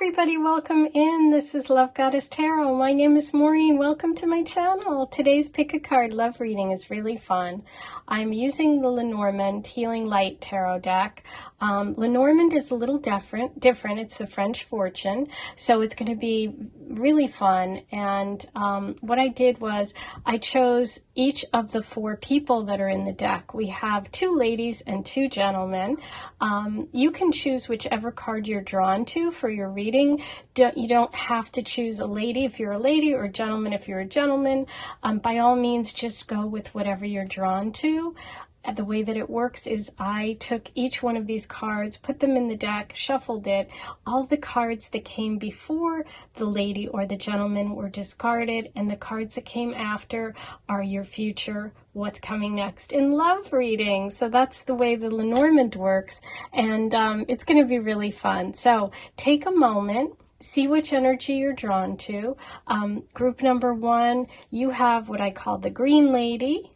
everybody, welcome in. This is Love Goddess Tarot. My name is Maureen. Welcome to my channel. Today's pick a card love reading is really fun. I'm using the Lenormand Healing Light Tarot deck. Lenormand is a little different. It's a French fortune, so it's going to be really fun. And what I did was I chose each of the 4 people that are in the deck. We have 2 ladies and 2 gentlemen. You can choose whichever card you're drawn to for your reading. You don't have to choose a lady if you're a lady or a gentleman if you're a gentleman. By all means, just go with whatever you're drawn to. The way that it works is I took each one of these cards, put them in the deck, shuffled it. All the cards that came before the lady or the gentleman were discarded, and the cards that came after are your future, what's coming next in love reading. So that's the way the Lenormand works, and it's going to be really fun. So take a moment. See which energy you're drawn to. Group number 1, you have what I call the green lady.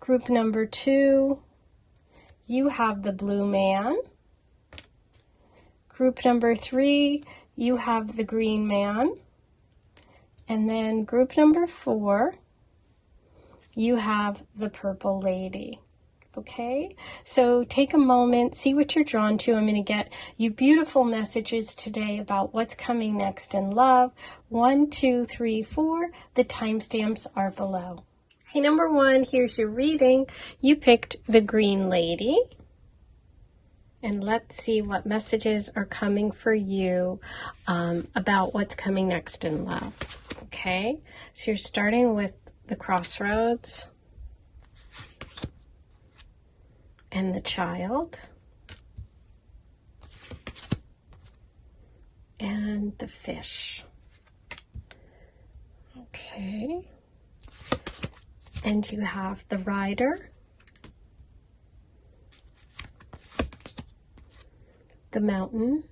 Group number 2, you have the blue man. Group number 3, you have the green man. And then group number 4, you have the purple lady. Okay, so take a moment, see what you're drawn to. I'm going to get you beautiful messages today about what's coming next in love. 1, 2, 3, 4. The timestamps are below. Hey, number 1, here's your reading. You picked the green lady. And let's see what messages are coming for you about what's coming next in love. Okay, so you're starting with the crossroads and the child and the fish. Okay. And you have the rider, the mountain,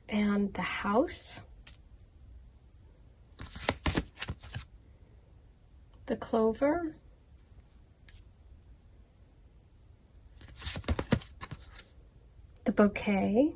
and the house, the clover, the bouquet,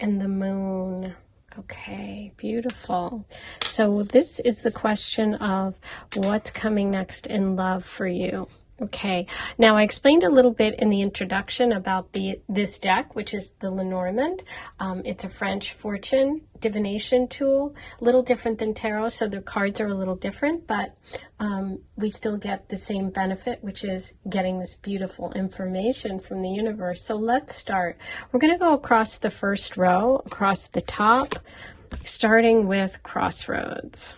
and the moon. Okay, beautiful. So this is the question of what's coming next in love for you. Okay, now I explained a little bit in the introduction about this deck, which is the Lenormand. It's a French fortune divination tool, a little different than tarot, so the cards are a little different, but we still get the same benefit, which is getting this beautiful information from the universe. So let's start. We're going to go across the first row, across the top, starting with crossroads.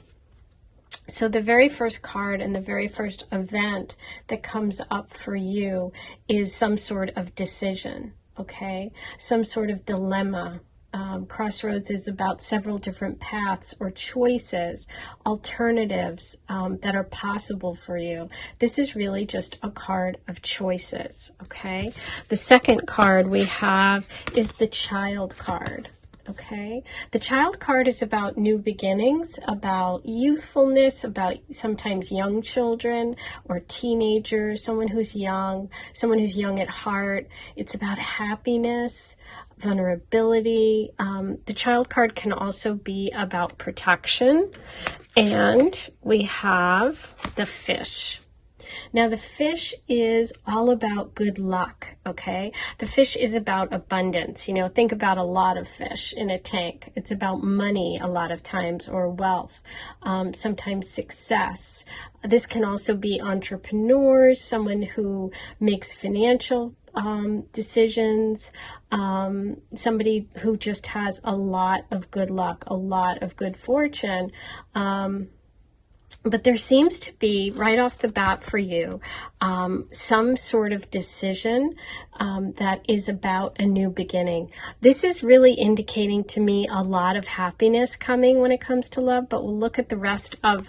So the very first card and the very first event that comes up for you is some sort of decision, okay? Some sort of dilemma. Crossroads is about several different paths or choices, alternatives that are possible for you. This is really just a card of choices, okay? The second card we have is the child card. Okay, the child card is about new beginnings, about youthfulness, about sometimes young children or teenagers, someone who's young at heart. It's about happiness, vulnerability. The child card can also be about protection. And we have the fish. Now, the fish is all about good luck, okay? The fish is about abundance. You know, think about a lot of fish in a tank. It's about money a lot of times, or wealth, sometimes success. This can also be entrepreneurs, someone who makes financial decisions, somebody who just has a lot of good luck, a lot of good fortune. But there seems to be, right off the bat for you, some sort of decision that is about a new beginning. This is really indicating to me a lot of happiness coming when it comes to love, but we'll look at the rest of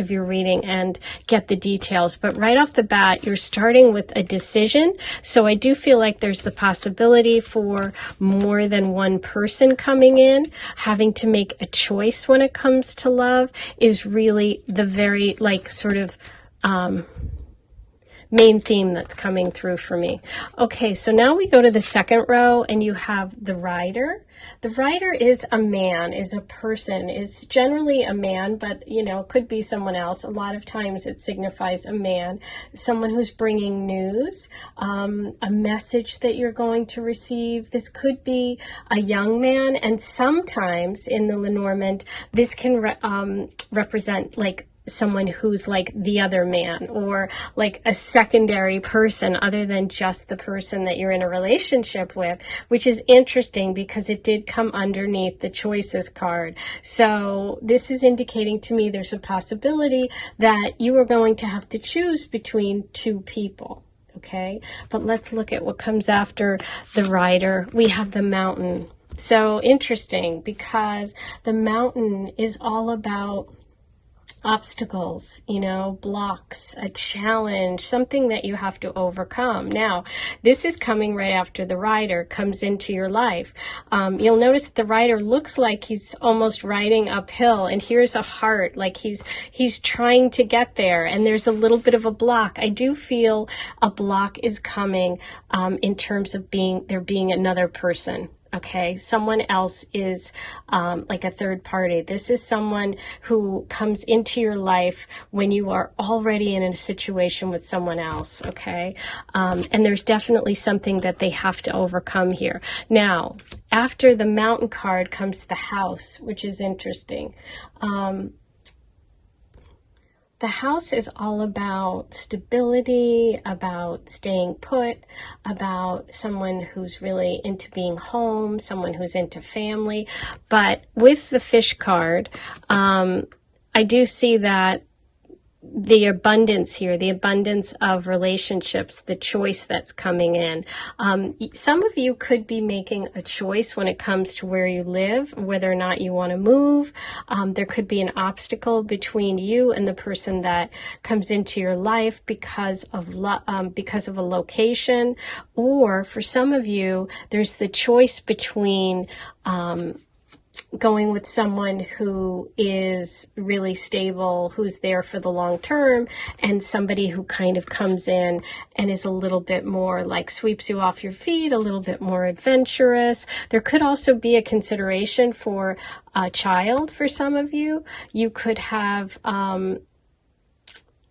your reading and get the details. But right off the bat, you're starting with a decision. So I do feel like there's the possibility for more than one person coming in, having to make a choice when it comes to love. is really the very, like, sort of main theme that's coming through for me. Okay, so now we go to the second row, and you have the rider. The rider is a man, is a person, is generally a man, but, you know, could be someone else. A lot of times it signifies a man, someone who's bringing news, a message that you're going to receive. This could be a young man, and sometimes in the Lenormand, this can represent, like, someone who's like the other man, or like a secondary person other than just the person that you're in a relationship with, which is interesting because it did come underneath the choices card. So this is indicating to me there's a possibility that you are going to have to choose between two people. Okay, but let's look at what comes after the rider. We have the mountain. So interesting, because the mountain is all about obstacles, you know, blocks, a challenge, something that you have to overcome. Now, this is coming right after the rider comes into your life. You'll notice that the rider looks like he's almost riding uphill, and here's a heart, like he's trying to get there, and there's a little bit of a block. I do feel a block is coming in terms of there being another person. Okay, someone else is like a third party. This is someone who comes into your life when you are already in a situation with someone else, okay? And there's definitely something that they have to overcome here. Now, after the mountain card comes the house, which is interesting. The house is all about stability, about staying put, about someone who's really into being home, someone who's into family. But with the fish card, I do see that the abundance here, the abundance of relationships, the choice that's coming in. Some of you could be making a choice when it comes to where you live, whether or not you want to move. There could be an obstacle between you and the person that comes into your life because of a location, or for some of you, there's the choice between going with someone who is really stable, who's there for the long term, and somebody who kind of comes in and is a little bit more like sweeps you off your feet, a little bit more adventurous. There could also be a consideration for a child for some of you. You could have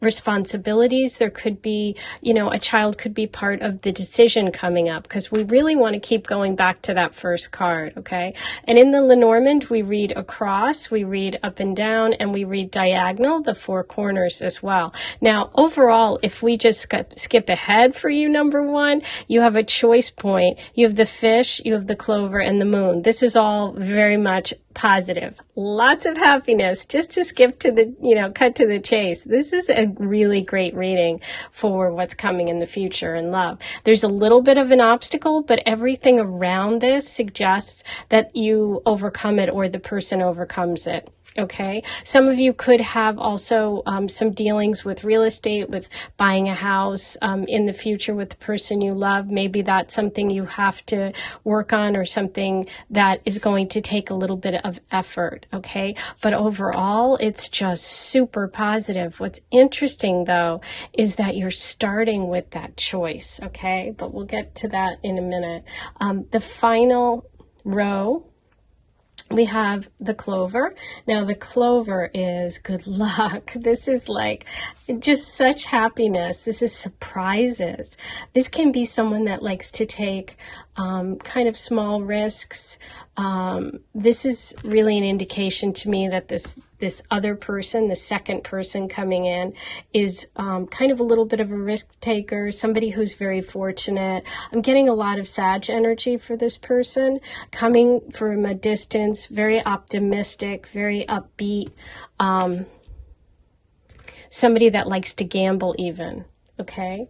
responsibilities. There could be, you know, a child could be part of the decision coming up, because we really want to keep going back to that first card, okay? And in the Lenormand, we read across, we read up and down, and we read diagonal, the four corners as well. Now, overall, if we just skip ahead for you, number one, you have a choice point. You have the fish, you have the clover, and the moon. This is all very much positive. Lots of happiness. Just to skip to the, you know, cut to the chase. This is a really great reading for what's coming in the future in love. There's a little bit of an obstacle, but everything around this suggests that you overcome it, or the person overcomes it. Okay, some of you could have also some dealings with real estate, with buying a house in the future with the person you love. Maybe that's something you have to work on, or something that is going to take a little bit of effort, okay? But overall, it's just super positive. What's interesting, though, is that you're starting with that choice, okay? But we'll get to that in a minute. The final row, we have the clover. Now, the clover is good luck. This is like just such happiness. This is surprises. This can be someone that likes to take kind of small risks. This is really an indication to me that this other person, the second person coming in, is kind of a little bit of a risk taker, somebody who's very fortunate. I'm getting a lot of Sag energy for this person, coming from a distance, very optimistic, very upbeat, somebody that likes to gamble even, okay?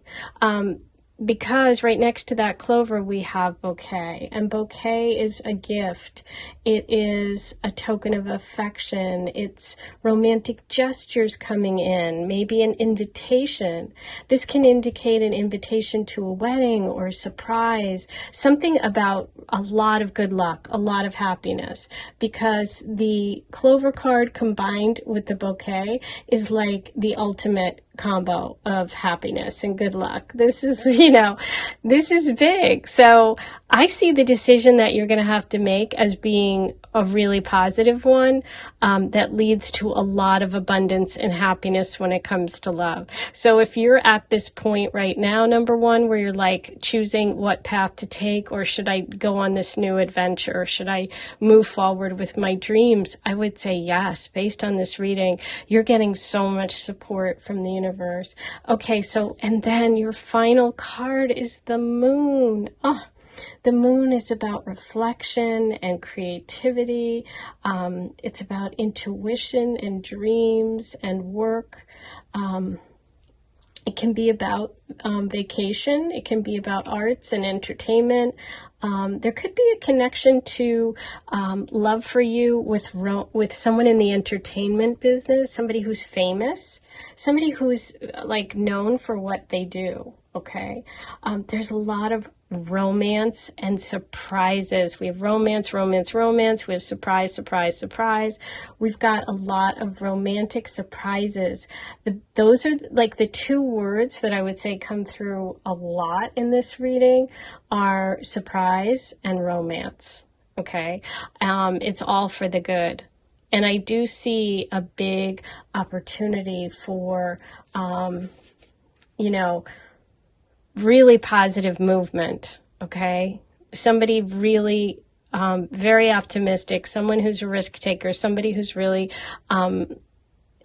because right next to that clover we have bouquet, and bouquet is a gift. It is a token of affection. It's romantic gestures coming in, maybe an invitation. This can indicate an invitation to a wedding or a surprise, something about a lot of good luck, a lot of happiness, because the clover card combined with the bouquet is like the ultimate combo of happiness and good luck. This is, this is big. So I see the decision that you're going to have to make as being a really positive one, that leads to a lot of abundance and happiness when it comes to love. So if you're at this point right now, number one, where you're like choosing what path to take, or should I go on this new adventure, or should I move forward with my dreams, I would say yes. Based on this reading, you're getting so much support from the universe. Okay, so, and then your final card is the moon. Oh, the moon is about reflection and creativity. It's about intuition and dreams and work. It can be about vacation. It can be about arts and entertainment. There could be a connection to love for you with someone in the entertainment business, somebody who's famous, somebody who's like known for what they do. Okay. There's a lot of romance and surprises. We have romance, romance, romance. We have surprise, surprise, surprise. We've got a lot of romantic surprises. Those are like the two words that I would say come through a lot in this reading are surprise and romance. Okay. It's all for the good. And I do see a big opportunity for, really positive movement, okay? Somebody really very optimistic, someone who's a risk taker, somebody who's really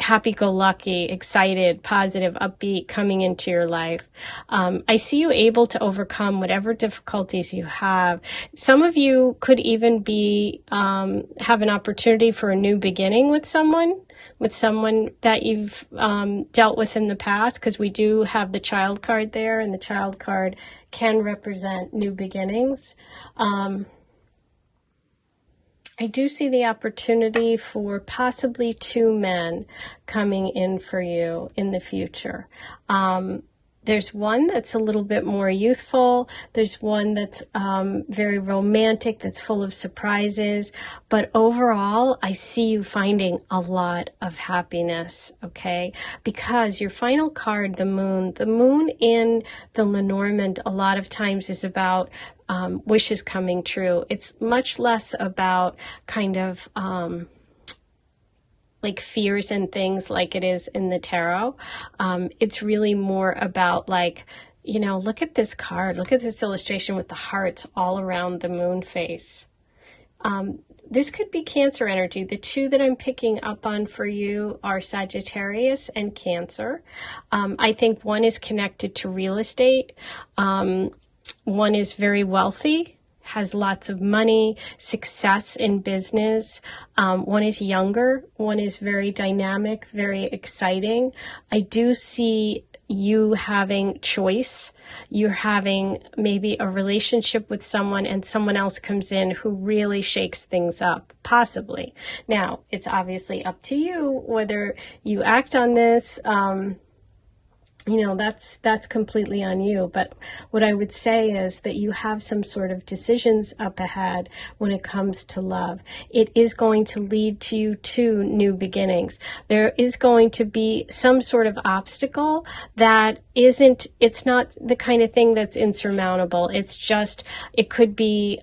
happy-go-lucky, excited, positive, upbeat coming into your life. I see you able to overcome whatever difficulties you have. Some of you could even be have an opportunity for a new beginning with someone that you've dealt with in the past, because we do have the child card there, and the child card can represent new beginnings. I do see the opportunity for possibly two men coming in for you in the future. There's one that's a little bit more youthful. There's one that's very romantic, that's full of surprises. But overall, I see you finding a lot of happiness, okay? Because your final card, the moon in the Lenormand, a lot of times is about wishes coming true. It's much less about kind of like fears and things like it is in the tarot. It's really more about like, look at this card, look at this illustration with the hearts all around the moon face. This could be Cancer energy. The two that I'm picking up on for you are Sagittarius and Cancer. I think one is connected to real estate. One is very wealthy, has lots of money, success in business. One is younger. One is very dynamic, very exciting. I do see you having choice. You're having maybe a relationship with someone and someone else comes in who really shakes things up, possibly. Now, it's obviously up to you whether you act on this. That's completely on you. But what I would say is that you have some sort of decisions up ahead when it comes to love. It is going to lead to you to new beginnings. There is going to be some sort of obstacle that it's not the kind of thing that's insurmountable. It's just, it could be,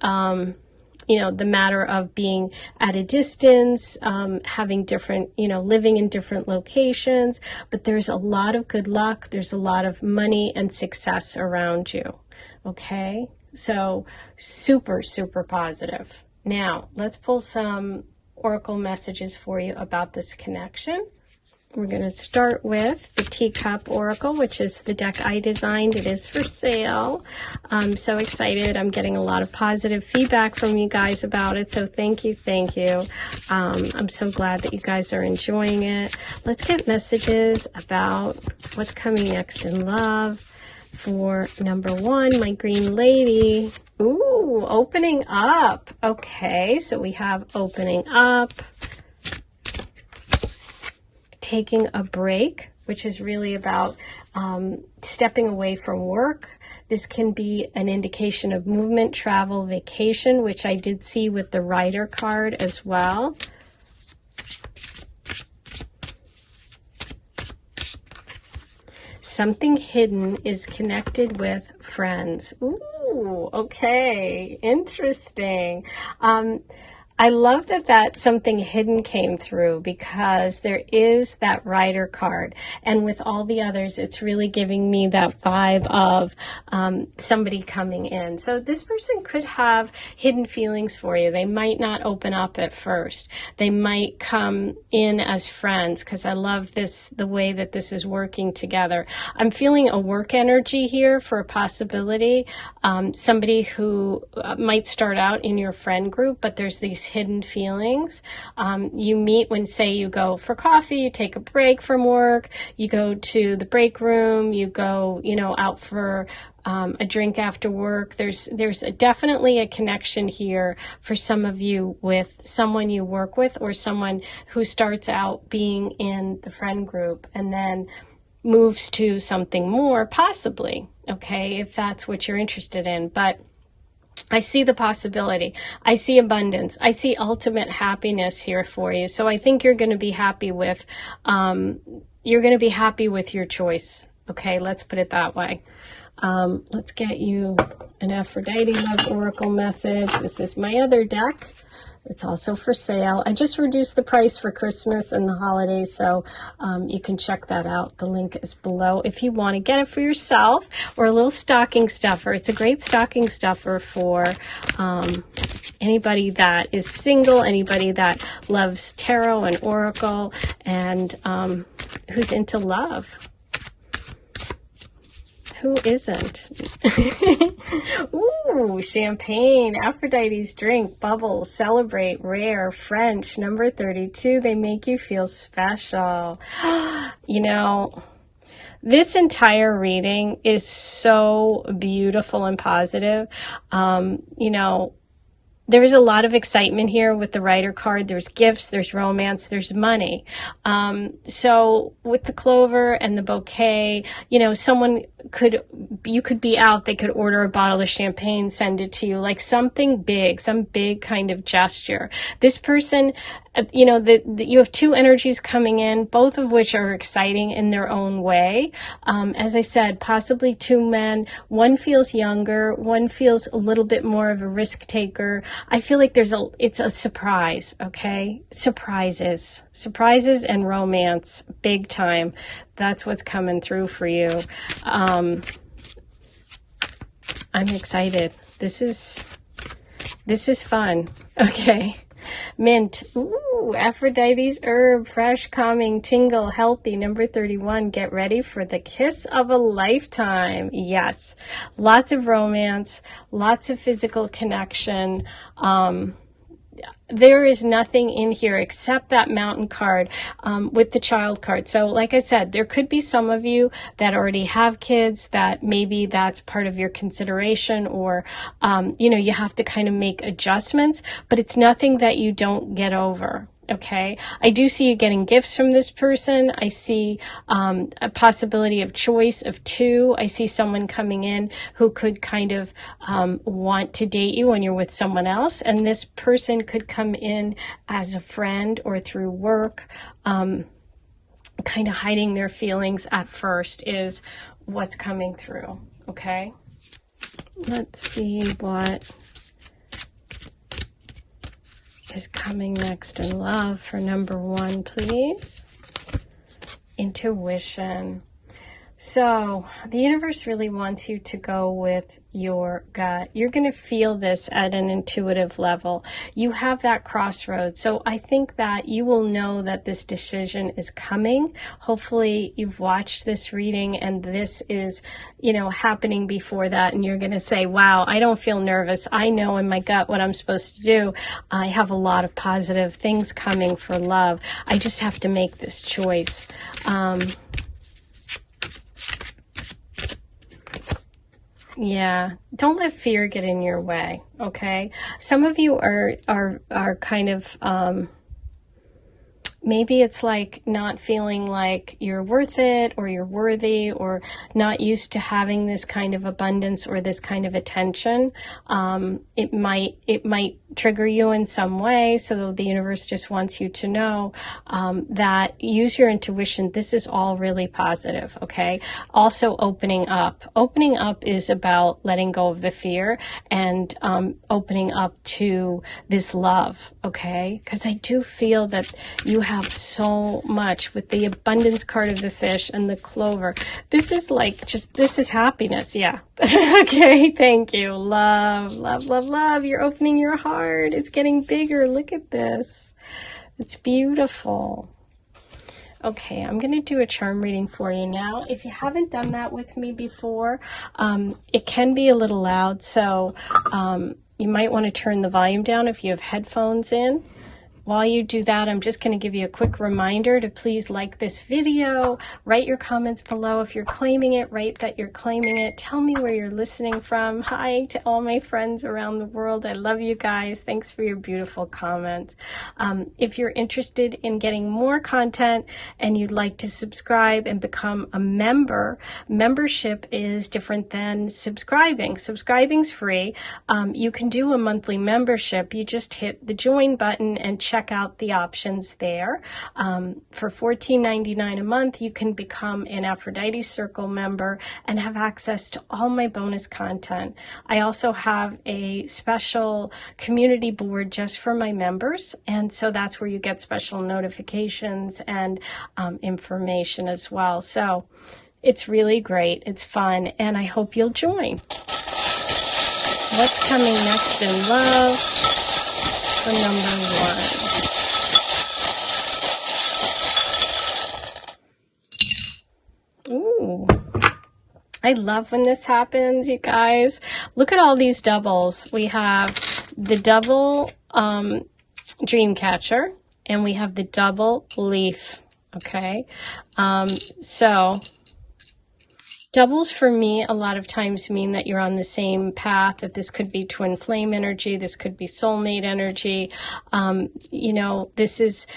the matter of being at a distance, having different, living in different locations, but there's a lot of good luck. There's a lot of money and success around you. Okay. So super, super positive. Now let's pull some oracle messages for you about this connection. We're going to start with the Teacup Oracle, which is the deck I designed. It is for sale. I'm so excited. I'm getting a lot of positive feedback from you guys about it. So thank you. Thank you. I'm so glad that you guys are enjoying it. Let's get messages about what's coming next in love for number 1, my green lady. Ooh, opening up. Okay, so we have opening up, taking a break, which is really about stepping away from work. This can be an indication of movement, travel, vacation, which I did see with the Rider card as well. Something hidden is connected with friends. Ooh, okay, interesting. I love that something hidden came through, because there is that Rider card. And with all the others, it's really giving me that vibe of somebody coming in. So this person could have hidden feelings for you. They might not open up at first. They might come in as friends, because I love this, the way that this is working together. I'm feeling a work energy here for a possibility. Somebody who might start out in your friend group, but there's these hidden feelings. You meet when, say, you go for coffee, you take a break from work, you go to the break room, you go, out for a drink after work. There's definitely a connection here for some of you with someone you work with, or someone who starts out being in the friend group and then moves to something more, possibly, okay, if that's what you're interested in. But I see the possibility. I see abundance. I see ultimate happiness here for you. So I think you're going to be happy with, your choice. Okay, let's put it that way. Let's get you an Aphrodite Love Oracle message. This is my other deck. It's also for sale. I just reduced the price for Christmas and the holidays, so you can check that out. The link is below if you want to get it for yourself, or a little stocking stuffer. It's a great stocking stuffer for anybody that is single, anybody that loves tarot and oracle, and who's into love. Who isn't? Ooh, champagne, Aphrodite's drink, bubbles, celebrate, rare, French, number 32. They make you feel special. This entire reading is so beautiful and positive. There's a lot of excitement here with the Rider card. There's gifts, there's romance, there's money. So with the clover and the bouquet, you could be out, they could order a bottle of champagne, send it to you, like something big, some big kind of gesture. This person, you have two energies coming in, both of which are exciting in their own way. As I said, possibly two men. One feels younger, one feels a little bit more of a risk taker. I feel like it's a surprise, okay? Surprises and romance, big time. That's what's coming through for you. I'm excited. This is fun. Okay. Mint. Ooh, Aphrodite's herb, fresh, calming, tingle, healthy, number 31. Get ready for the kiss of a lifetime. Yes. Lots of romance, lots of physical connection. There is nothing in here except that mountain card with the child card. So like I said, there could be some of you that already have kids that maybe that's part of your consideration, or, you have to kind of make adjustments, but it's nothing that you don't get over. Okay, I do see you getting gifts from this person. I see a possibility of choice of two. I see someone coming in who could kind of want to date you when you're with someone else. And this person could come in as a friend or through work, kind of hiding their feelings at first is what's coming through. Okay, let's see what is coming next in love for number 1, please. Intuition. So the universe really wants you to go with your gut. You're going to feel this at an intuitive level. You have that crossroads. So I think that you will know that this decision is coming. Hopefully you've watched this reading and this is, happening before that. And you're going to say, wow, I don't feel nervous. I know in my gut what I'm supposed to do. I have a lot of positive things coming for love. I just have to make this choice. Yeah, don't let fear get in your way, okay? Some of you are kind of maybe it's like not feeling like you're worth it or you're worthy, or not used to having this kind of abundance or this kind of attention. It might trigger you in some way. So the universe just wants you to know that use your intuition. This is all really positive. Okay. Also opening up. Opening up is about letting go of the fear and opening up to this love. Okay. Because I do feel that you have so much with the abundance card of the fish and the clover. This is like this is happiness. Yeah. Okay. Thank you. Love, love, love, love. You're opening your heart. It's getting bigger. Look at this. It's beautiful. Okay, I'm going to do a charm reading for you now. If you haven't done that with me before, it can be a little loud, so you might want to turn the volume down if you have headphones in. While you do that, I'm just going to give you a quick reminder to please like this video, write your comments below. If you're claiming it, write that you're claiming it. Tell me where you're listening from. Hi to all my friends around the world. I love you guys. Thanks for your beautiful comments. If you're interested in getting more content and you'd like to subscribe and become a member, membership is different than subscribing. Subscribing's free. You can do a monthly membership. You just hit the join button and check out the options there. For $14.99 a month, you can become an Aphrodite Circle member and have access to all my bonus content. I also have a special community board just for my members, and so that's where you get special notifications and information as well. So it's really great. It's fun, and I hope you'll join. What's coming next in love for number 1? Ooh, I love when this happens, you guys. Look at all these doubles. We have the double dream catcher, and we have the double leaf. Okay, so doubles for me a lot of times mean that you're on the same path, that this could be twin flame energy, this could be soulmate energy. You know, this is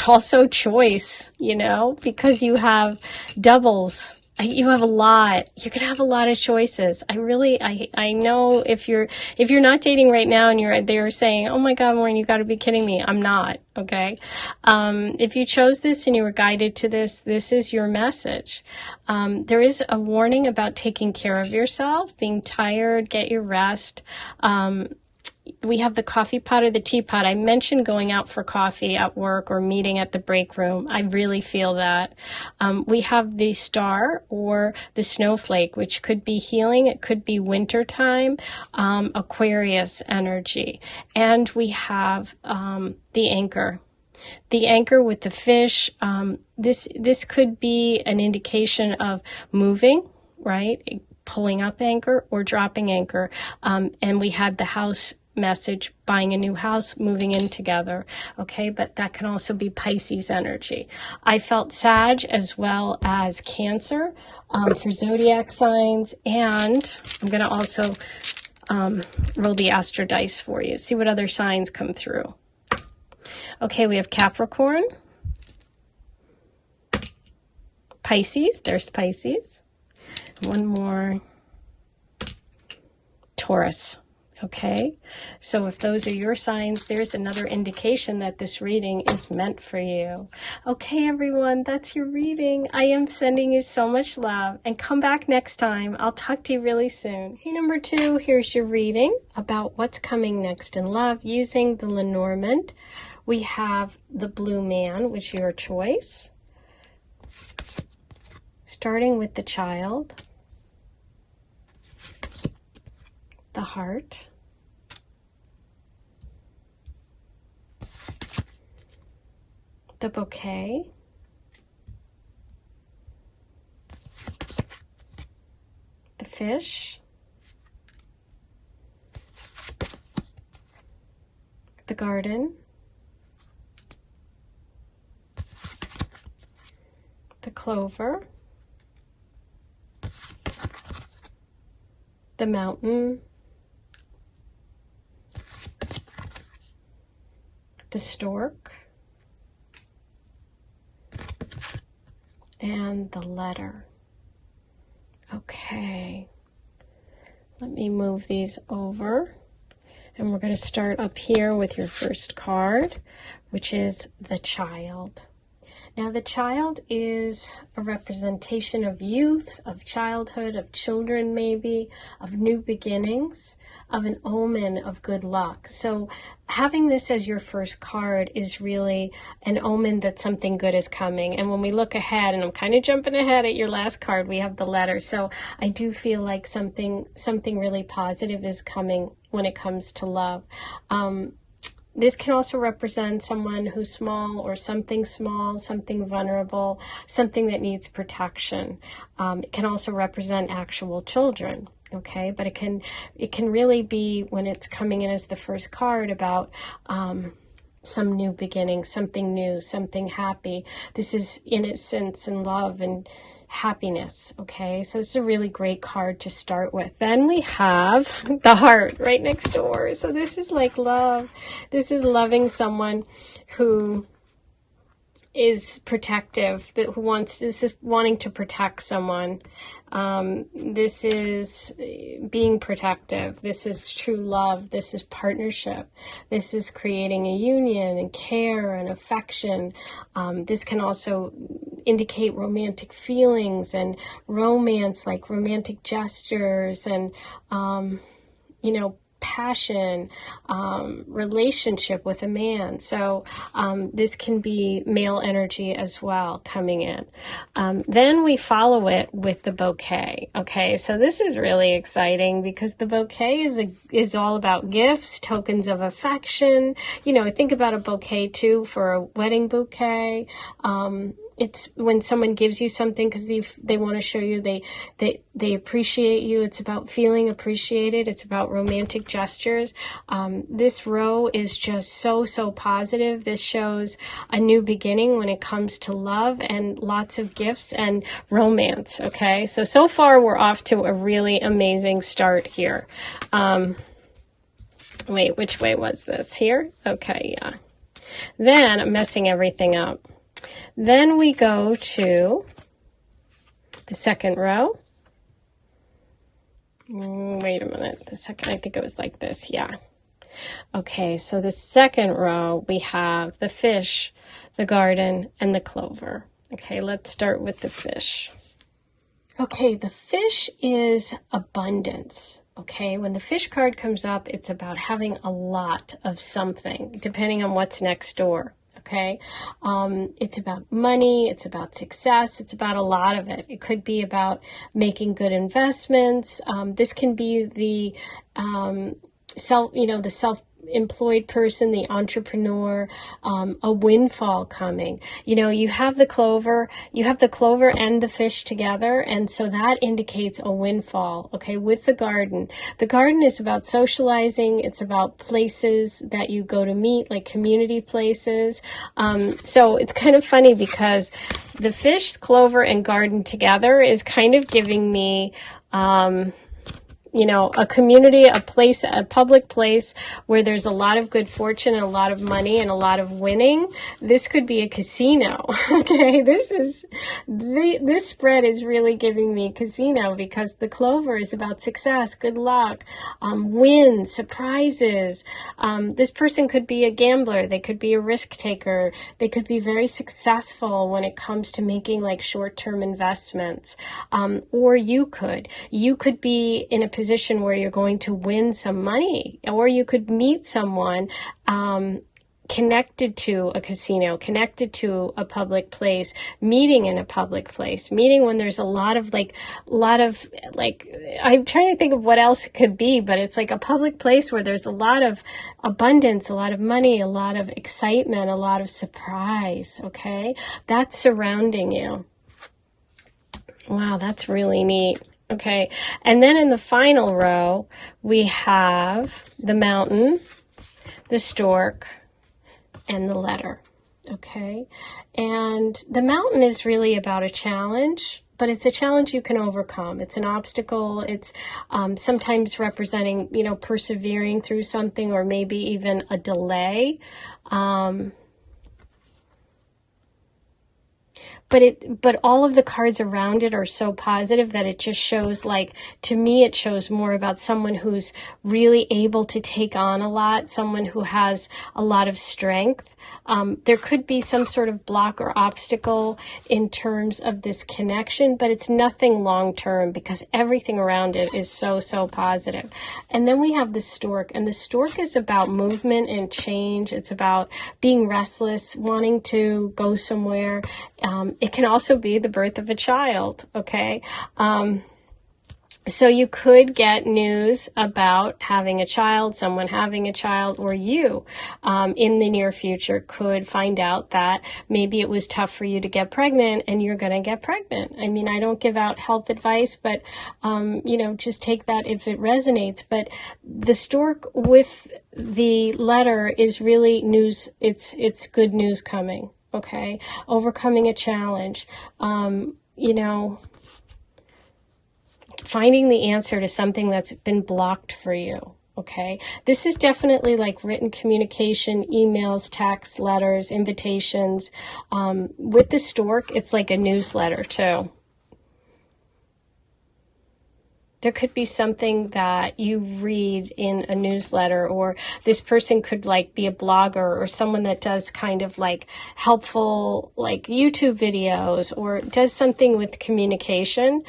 also choice, you know, because you have doubles. You have a lot. You're going to have a lot of choices. I know if you're not dating right now and they're saying, oh my God, Maureen, you got to be kidding me. I'm not. Okay. If you chose this and you were guided to this, this is your message. There is a warning about taking care of yourself, being tired, get your rest. We have the coffee pot or the teapot. I mentioned going out for coffee at work or meeting at the break room. I really feel that. We have the star or the snowflake, which could be healing. It could be wintertime, Aquarius energy. And we have the anchor. The anchor with the fish. This could be an indication of moving, right? Pulling up anchor or dropping anchor. And we had the house message, buying a new house, moving in together. Okay, but that can also be Pisces energy. I felt Sag as well as Cancer for zodiac signs, and I'm going to also roll the Astro dice for you, see what other signs come through. Okay, we have Capricorn, Pisces, there's Pisces, one more, Taurus. Okay, so if those are your signs, there's another indication that this reading is meant for you. Okay, everyone, that's your reading. I am sending you so much love, and come back next time. I'll talk to you really soon. Hey, number 2, here's your reading about what's coming next in love using the Lenormand. We have the Blue Man, which is your choice. Starting with the Child, the Heart, the Bouquet, the Fish, the Garden, the Clover, the Mountain, the Stork, and the Letter. Okay, let me move these over. And we're going to start up here with your first card, which is the Child. Now, the Child is a representation of youth, of childhood, of children maybe, of new beginnings, of an omen of good luck. So having this as your first card is really an omen that something good is coming. And when we look ahead, and I'm kind of jumping ahead at your last card, we have the Letter. So I do feel like something really positive is coming when it comes to love. This can also represent someone who's small, something vulnerable, something that needs protection. It can also represent actual children, okay? But it can really be, when it's coming in as the first card, about some new beginning, something new, something happy. This is innocence and love and happiness, okay? So it's a really great card to start with. Then we have the Heart right next door. So this is like love. This is loving someone who is protective, this is wanting to protect someone. This is being protective. This is true love. This is partnership. This is creating a union and care and affection. This can also indicate romantic feelings and romance, like romantic gestures and, passion, relationship with a man. So this can be male energy as well coming in. Then we follow it with the bouquet. Okay, so this is really exciting because the bouquet is all about gifts, tokens of affection. Think about a bouquet too for a wedding bouquet. It's when someone gives you something because they want to show you they appreciate you. It's about feeling appreciated. It's about romantic gestures. This row is just so positive. This shows a new beginning when it comes to love and lots of gifts and romance. Okay, so far we're off to a really amazing start here. Wait, which way was this? Here? Okay, yeah. Then I'm messing everything up. Then we go to the second row. Wait a minute. The second, I think it was like this. Yeah. Okay, so the second row, we have the fish, the garden, and the clover. Okay, let's start with the fish. Okay, the fish is abundance. Okay, when the fish card comes up, it's about having a lot of something, depending on what's next door. Okay, it's about money, it's about success, it's about a lot of it. It could be about making good investments. This can be the self-employed person, the entrepreneur, a windfall coming. You have the clover and the fish together, and so that indicates a windfall, okay, with the garden. The garden is about socializing. It's about places that you go to meet, like community places. So it's kind of funny because the fish, clover, and garden together is kind of giving me a community, a place, a public place where there's a lot of good fortune and a lot of money and a lot of winning. This could be a casino. Okay, this spread is really giving me casino because the clover is about success, good luck, wins, surprises. This person could be a gambler. They could be a risk taker. They could be very successful when it comes to making like short-term investments. Or you could be in a position where you're going to win some money, or you could meet someone connected to a casino, connected to a public place, meeting in a public place, meeting when there's a lot of I'm trying to think of what else it could be, but it's like a public place where there's a lot of abundance, a lot of money, a lot of excitement, a lot of surprise. Okay, that's surrounding you. Wow, that's really neat. Okay, and then in the final row, we have the mountain, the stork, and the letter. Okay, and the mountain is really about a challenge, but it's a challenge you can overcome. It's an obstacle. It's sometimes representing, you know, persevering through something, or maybe even a delay. But all of the cards around it are so positive that it just shows, like, to me, it shows more about someone who's really able to take on a lot, someone who has a lot of strength. There could be some sort of block or obstacle in terms of this connection, but it's nothing long term because everything around it is so, so positive. And then we have the stork, and the stork is about movement and change. It's about being restless, wanting to go somewhere. It can also be the birth of a child, okay? So you could get news about having a child, someone having a child, or you in the near future could find out that maybe it was tough for you to get pregnant and you're going to get pregnant. I mean, I don't give out health advice, but, you know, just take that if it resonates. But the stork with the letter is really news. It's good news coming. Okay, overcoming a challenge, you know, finding the answer to something that's been blocked for you. Okay, this is definitely like written communication, emails, texts, letters, invitations. With the stork, it's like a newsletter too. There could be something that you read in a newsletter, or this person could like be a blogger or someone that does kind of like helpful like YouTube videos or does something with communication.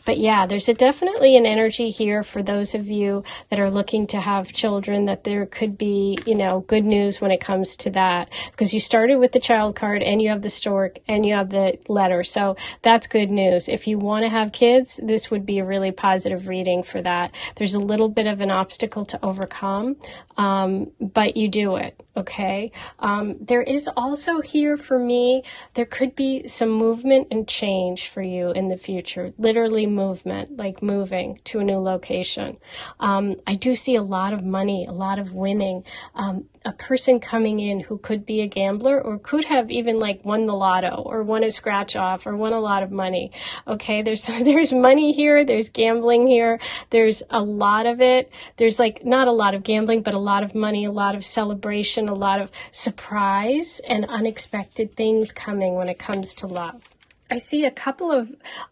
But yeah, there's definitely an energy here for those of you that are looking to have children, that there could be, you know, good news when it comes to that, because you started with the child card and you have the stork and you have the letter. So that's good news. If you want to have kids, this would be a really positive reading for that. There's a little bit of an obstacle to overcome, but you do it. Okay. There is also here for me, there could be some movement and change for you in the future. Literally movement, like moving to a new location. I do see a lot of money, a lot of winning. A person coming in who could be a gambler or could have even like won the lotto or won a scratch off or won a lot of money. Okay, there's money here, there's gambling here, there's a lot of it. There's like not a lot of gambling, but a lot of money, a lot of celebration, a lot of surprise and unexpected things coming when it comes to love. I see a couple of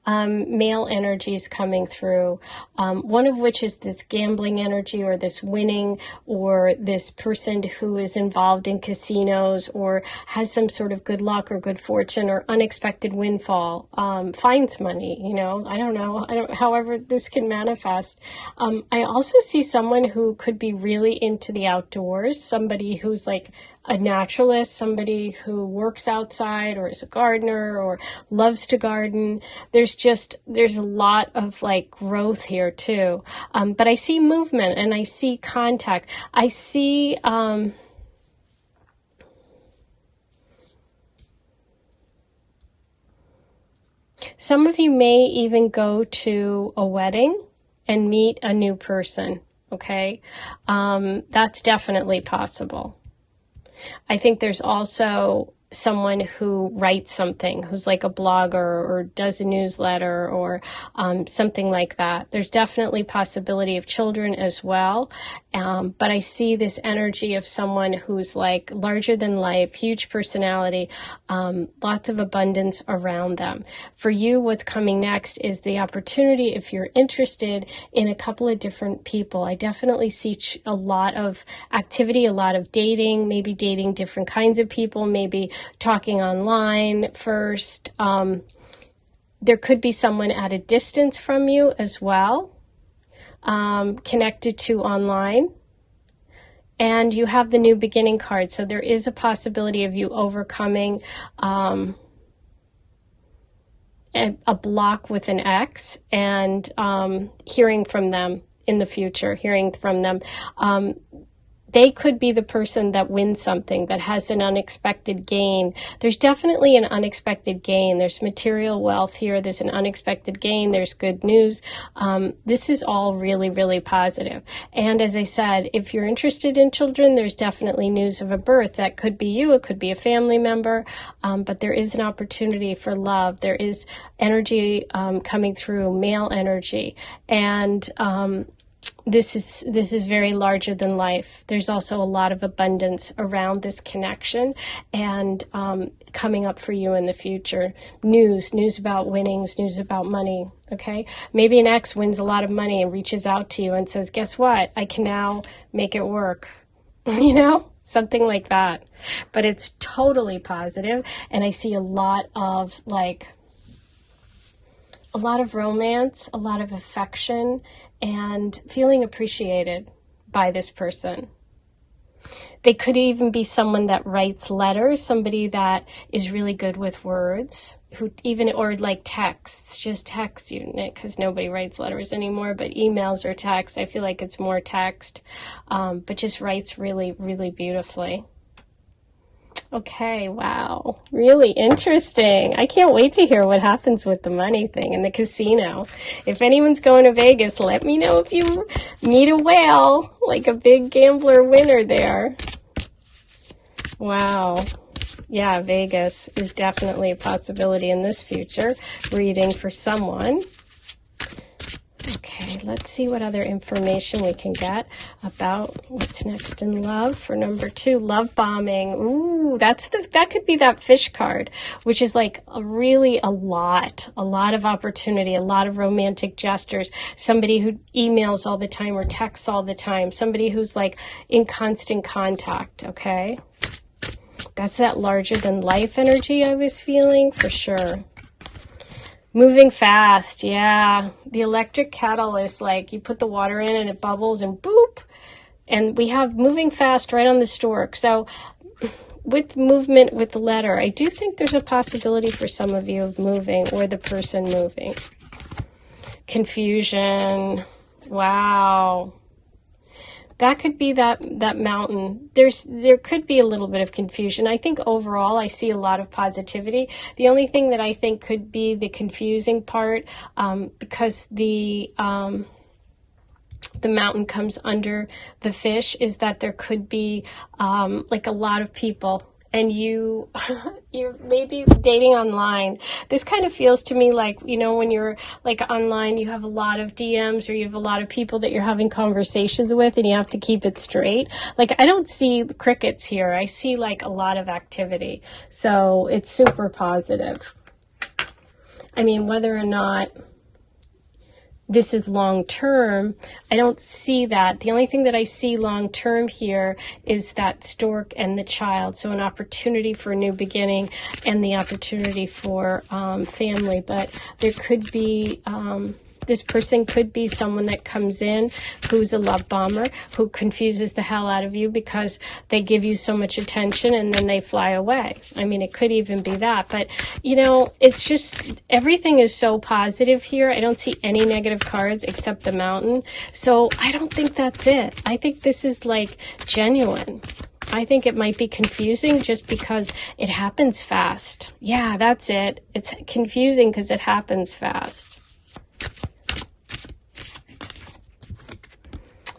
male energies coming through, one of which is this gambling energy or this winning, or this person who is involved in casinos or has some sort of good luck or good fortune or unexpected windfall, finds money, you know, I don't know, however this can manifest. I also see someone who could be really into the outdoors, somebody who's like a naturalist, somebody who works outside or is a gardener or loves to garden. There's a lot of like growth here too. But I see movement and I see contact. I see, some of you may even go to a wedding and meet a new person. Okay. That's definitely possible. I think there's also someone who writes something, who's like a blogger or does a newsletter or something like that. There's definitely possibility of children as well. But I see this energy of someone who's like larger than life, huge personality, lots of abundance around them. For you, what's coming next is the opportunity, if you're interested in a couple of different people. I definitely see a lot of activity, a lot of dating, maybe dating different kinds of people, maybe talking online first. There could be someone at a distance from you as well, connected to online. And you have the new beginning card. So there is a possibility of you overcoming a block with an ex and hearing from them in the future, hearing from them. they could be the person that wins something, that has an unexpected gain. There's definitely an unexpected gain. There's material wealth here. There's an unexpected gain. There's good news. This is all really, really positive. And as I said, if you're interested in children, there's definitely news of a birth. That could be you. It could be a family member. But there is an opportunity for love. There is energy coming through, male energy. And this is very larger than life. There's also a lot of abundance around this connection and coming up for you in the future. News about winnings, news about money, okay? Maybe an ex wins a lot of money and reaches out to you and says, guess what? I can now make it work, you know? Something like that. But it's totally positive, and I see a lot of romance, a lot of affection, and feeling appreciated by this person. They could even be someone that writes letters, somebody that is really good with words, or like texts, just text you, because nobody writes letters anymore, but emails or text. I feel like it's more text, but just writes really, really beautifully. Okay, wow. Really interesting. I can't wait to hear what happens with the money thing in the casino. If anyone's going to Vegas, let me know if you meet a whale, like a big gambler winner there. Wow. Yeah, Vegas is definitely a possibility in this future reading for someone. Okay, let's see what other information we can get about what's next in love for number 2, love bombing. Ooh, that could be that fish card, which is like a lot of opportunity, a lot of romantic gestures, somebody who emails all the time or texts all the time, somebody who's like in constant contact, okay? That's that larger than life energy I was feeling for sure. Moving fast, yeah. The electric kettle is like you put the water in and it bubbles and boop. And we have moving fast right on the stork. So with movement with the letter, I do think there's a possibility for some of you of moving or the person moving. Confusion. Wow. That could be that mountain. There could be a little bit of confusion. I think overall I see a lot of positivity. The only thing that I think could be the confusing part, because the mountain comes under the fish, is that there could be like a lot of people. And you're maybe dating online. This kind of feels to me like, you know, when you're like online, you have a lot of DMs or you have a lot of people that you're having conversations with and you have to keep it straight. Like, I don't see crickets here. I see like a lot of activity. So it's super positive. I mean, whether or not this is long-term, I don't see that. The only thing that I see long-term here is that stork and the child. So an opportunity for a new beginning and the opportunity for family. But there could be, this person could be someone that comes in who's a love bomber, who confuses the hell out of you because they give you so much attention and then they fly away. I mean, it could even be that. But, you know, it's just, everything is so positive here. I don't see any negative cards except the mountain. So I don't think that's it. I think this is like genuine. I think it might be confusing just because it happens fast. Yeah, that's it. It's confusing because it happens fast.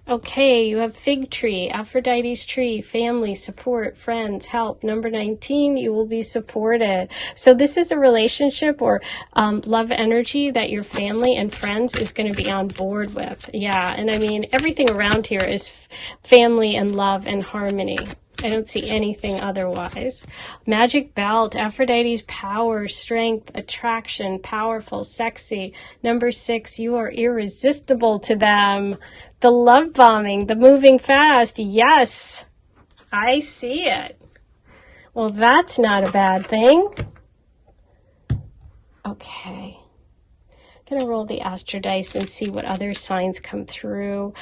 Okay, you have fig tree, Aphrodite's tree, family, support, friends, help. Number 19, you will be supported. So this is a relationship or love energy that your family and friends is going to be on board with. Yeah, and I mean, everything around here is family and love and harmony. I don't see anything otherwise. Magic belt, Aphrodite's power, strength, attraction, powerful, sexy. Number 6, you are irresistible to them. The love bombing, the moving fast. Yes, I see it. Well, that's not a bad thing. Okay. I'm going to roll the Astro dice and see what other signs come through.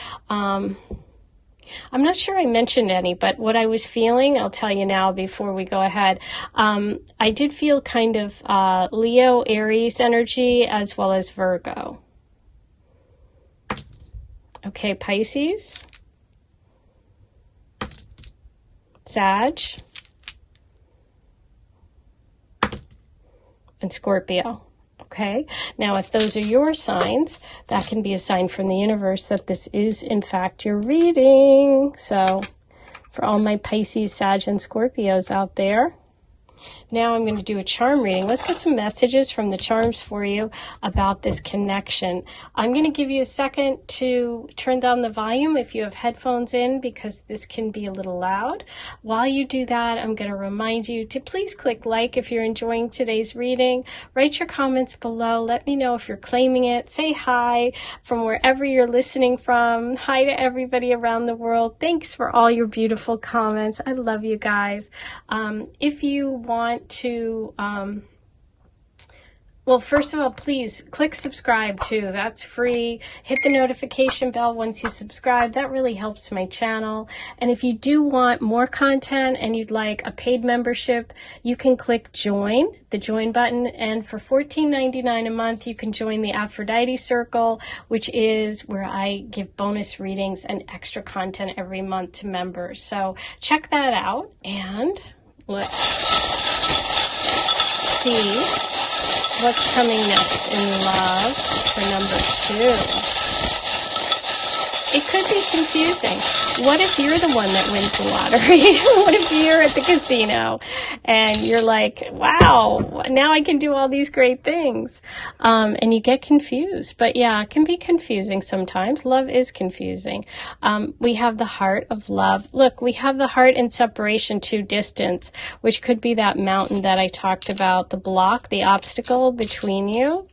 I'm not sure I mentioned any, but what I was feeling, I'll tell you now before we go ahead. I did feel kind of Leo, Aries energy, as well as Virgo. Okay, Pisces. Sag, and Scorpio. Okay, now if those are your signs, that can be a sign from the universe that this is in fact your reading. So for all my Pisces, Sag, and Scorpios out there, now I'm going to do a charm reading. Let's get some messages from the charms for you about this connection. I'm going to give you a second to turn down the volume if you have headphones in, because this can be a little loud. While you do that, I'm going to remind you to please click like if you're enjoying today's reading. Write your comments below. Let me know if you're claiming it. Say hi from wherever you're listening from. Hi to everybody around the world. Thanks for all your beautiful comments. I love you guys. If you want to, well, first of all, please click subscribe too. That's free. Hit the notification bell once you subscribe. That really helps my channel. And if you do want more content and you'd like a paid membership, you can click join, the join button. And for $14.99 a month, you can join the Aphrodite Circle, which is where I give bonus readings and extra content every month to members. So check that out, and let's see what's coming next in love for number 2. It could be confusing. What if you're the one that wins the lottery? What if you're at the casino and you're like, wow, now I can do all these great things. And you get confused. But yeah, it can be confusing sometimes. Love is confusing. We have the heart of love. Look, we have the heart in separation to distance, which could be that mountain that I talked about, the block, the obstacle between you.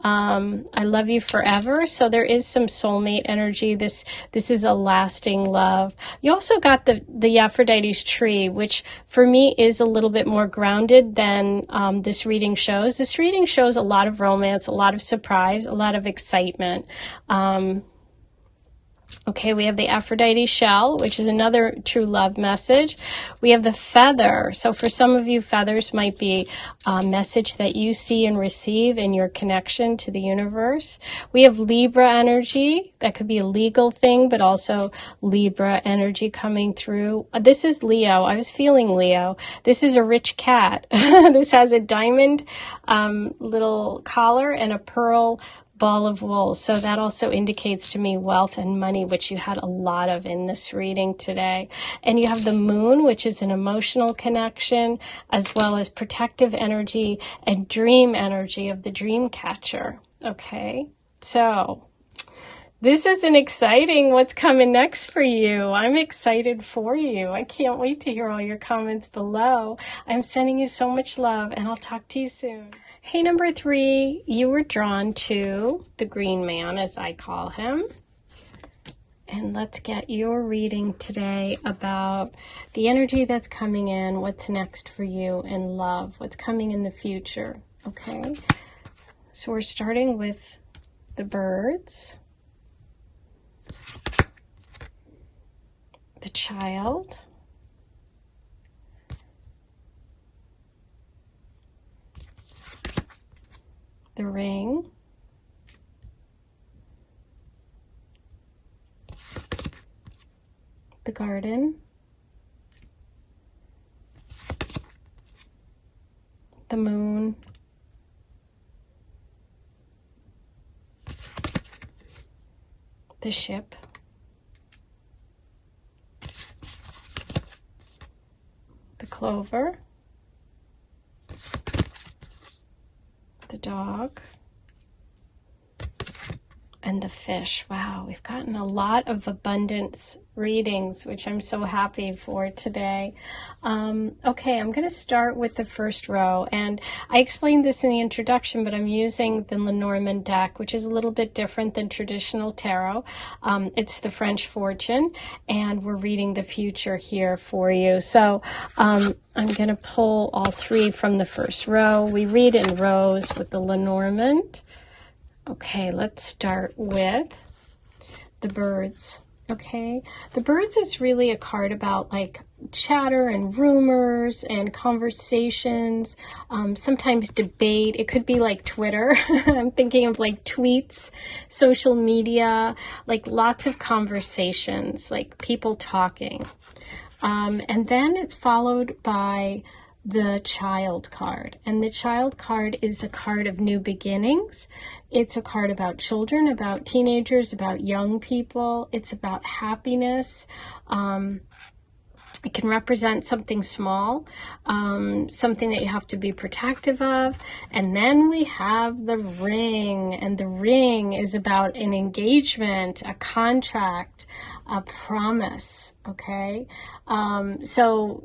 I love you forever. So there is some soulmate energy. This is a lasting love. You also got the Aphrodite's tree, which for me is a little bit more grounded than this reading shows. This reading shows a lot of romance, a lot of surprise, a lot of excitement. Okay, we have the Aphrodite shell, which is another true love message. We have the feather. So for some of you, feathers might be a message that you see and receive in your connection to the universe. We have Libra energy. That could be a legal thing, but also Libra energy coming through. This is Leo. I was feeling Leo. This is a rich cat. This has a diamond little collar and a pearl ball of wool. So that also indicates to me wealth and money, which you had a lot of in this reading today. And you have the moon, which is an emotional connection, as well as protective energy and dream energy of the dream catcher. Okay, so this is an exciting what's coming next for you. I'm excited for you. I can't wait to hear all your comments below. I'm sending you so much love, and I'll talk to you soon. Hey, number 3, you were drawn to the green man, as I call him. And let's get your reading today about the energy that's coming in, what's next for you in love, what's coming in the future, okay? So we're starting with the birds, the child, the ring, the garden, the moon, the ship, the clover, the dog, and the fish. Wow, we've gotten a lot of abundance readings, which I'm so happy for today. Okay, I'm going to start with the first row, and I explained this in the introduction, but I'm using the Lenormand deck, which is a little bit different than traditional tarot. It's the French Fortune, and we're reading the future here for you. So I'm going to pull all 3 from the first row. We read in rows with the Lenormand. Okay, let's start with the birds. Okay, the birds is really a card about like chatter and rumors and conversations, sometimes debate. It could be like Twitter. I'm thinking of like tweets, social media, like lots of conversations, like people talking. And then it's followed by the Child card. And the Child card is a card of new beginnings. It's a card about children, about teenagers, about young people. It's about happiness. It can represent something small, something that you have to be protective of. And then we have the ring, and the ring is about an engagement, a contract, a promise, okay? So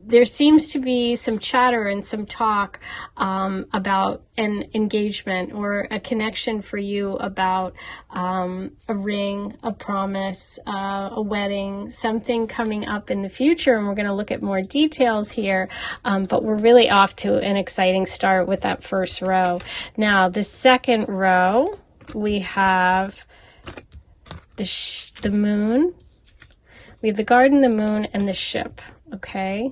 there seems to be some chatter and some talk about an engagement or a connection for you about a ring, a promise, a wedding, something coming up in the future. And we're going to look at more details here, but we're really off to an exciting start with that first row. Now, the second row, we have the moon. We have the garden, the moon, and the ship, okay?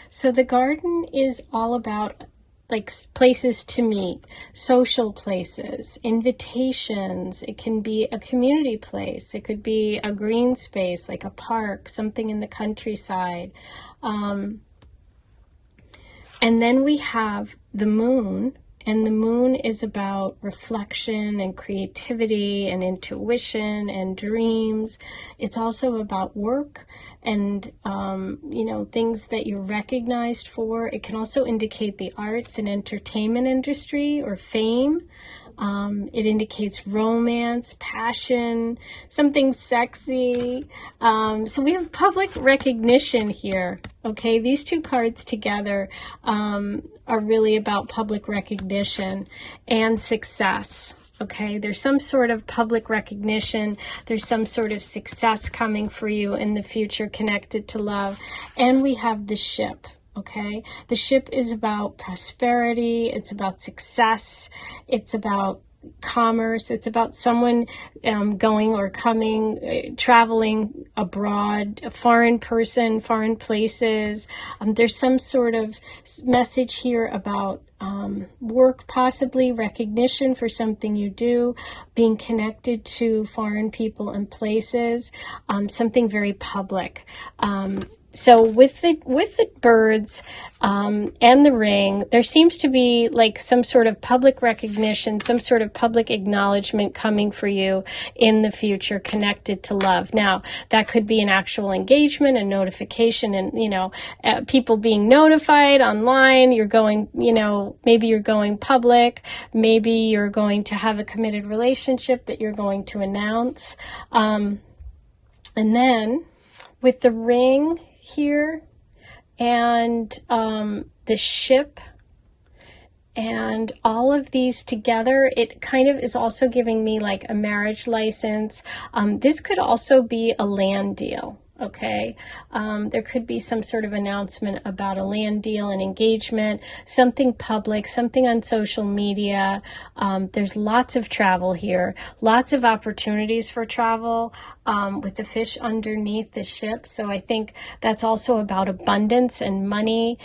So the garden is all about like places to meet, social places, invitations. It can be a community place. It could be a green space, like a park, something in the countryside. And then we have the moon, and the moon is about reflection and creativity and intuition and dreams. It's also about work and, things that you're recognized for. It can also indicate the arts and entertainment industry or fame. It indicates romance, passion, something sexy. So we have public recognition here. Okay, these two cards together are really about public recognition and success. Okay, there's some sort of public recognition. There's some sort of success coming for you in the future connected to love. And we have the ship. Okay, the ship is about prosperity. It's about success. It's about commerce. It's about someone going or coming, traveling abroad, a foreign person, foreign places. There's some sort of message here about work, possibly recognition for something you do, being connected to foreign people and places, something very public. So with the birds and the ring, there seems to be like some sort of public recognition, some sort of public acknowledgement coming for you in the future connected to love. Now, that could be an actual engagement, a notification, and, people being notified online. You're going, maybe you're going public. Maybe you're going to have a committed relationship that you're going to announce. And then with the ring here and the ship and all of these together, it kind of is also giving me like a marriage license. This could also be a land deal. Okay, there could be some sort of announcement about a land deal, an engagement, something public, something on social media. There's lots of travel here, lots of opportunities for travel with the fish underneath the ship. So I think that's also about abundance and money.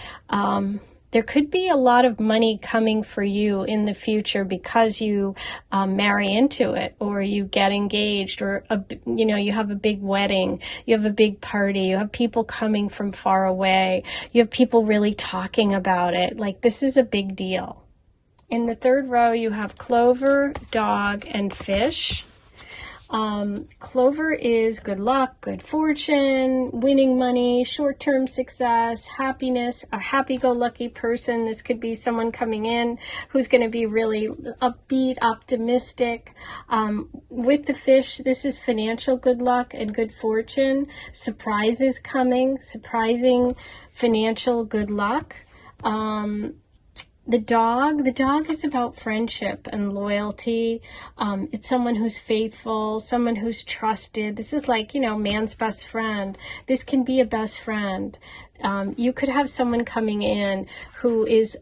There could be a lot of money coming for you in the future because you marry into it, or you get engaged, or you have a big wedding, you have a big party, you have people coming from far away, you have people really talking about it. Like, this is a big deal. In the third row, you have clover, dog, and fish. Clover is good luck, good fortune, winning money, short-term success, happiness, a happy-go-lucky person. This could be someone coming in who's going to be really upbeat, optimistic. With the fish, this is financial good luck and good fortune. Surprises coming, surprising financial good luck. The dog is about friendship and loyalty. It's someone who's faithful, someone who's trusted. This is like, man's best friend. This can be a best friend. You could have someone coming in who is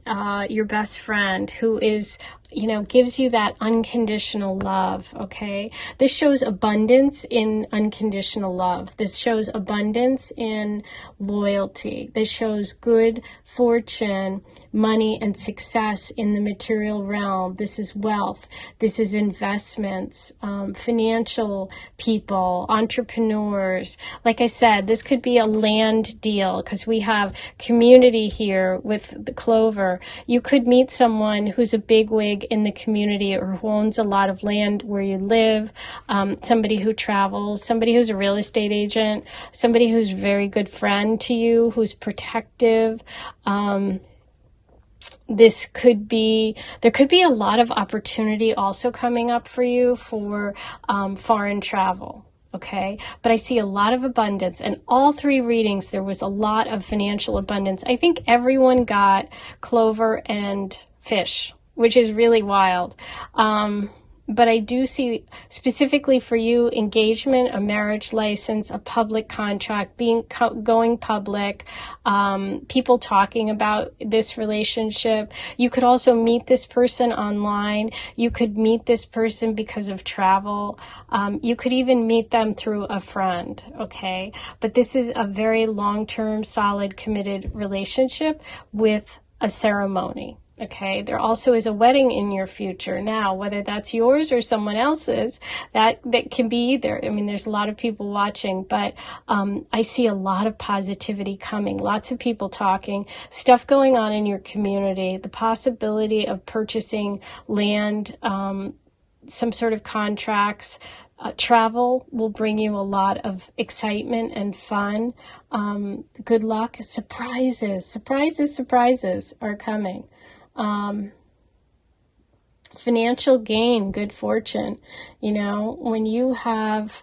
your best friend, who is you know, gives you that unconditional love, okay? This shows abundance in unconditional love. This shows abundance in loyalty. This shows good fortune, money, and success in the material realm. This is wealth. This is investments, financial people, entrepreneurs. Like I said, this could be a land deal because we have community here with the clover. You could meet someone who's a bigwig in the community or who owns a lot of land where you live, somebody who travels, somebody who's a real estate agent, somebody who's a very good friend to you, who's protective. There could be a lot of opportunity also coming up for you for foreign travel. Okay, but I see a lot of abundance, and all three readings, there was a lot of financial abundance. I think everyone got clover and fish, which is really wild. But I do see specifically for you, engagement, a marriage license, a public contract, going public, people talking about this relationship. You could also meet this person online. You could meet this person because of travel. You could even meet them through a friend, okay? But this is a very long-term, solid, committed relationship with a ceremony. Okay, there also is a wedding in your future. Now, whether that's yours or someone else's, that can be either. I mean, there's a lot of people watching, but I see a lot of positivity coming, lots of people talking, stuff going on in your community, the possibility of purchasing land, some sort of contracts. Travel will bring you a lot of excitement and fun. Good luck. Surprises are coming. Financial gain, good fortune. You know, when you have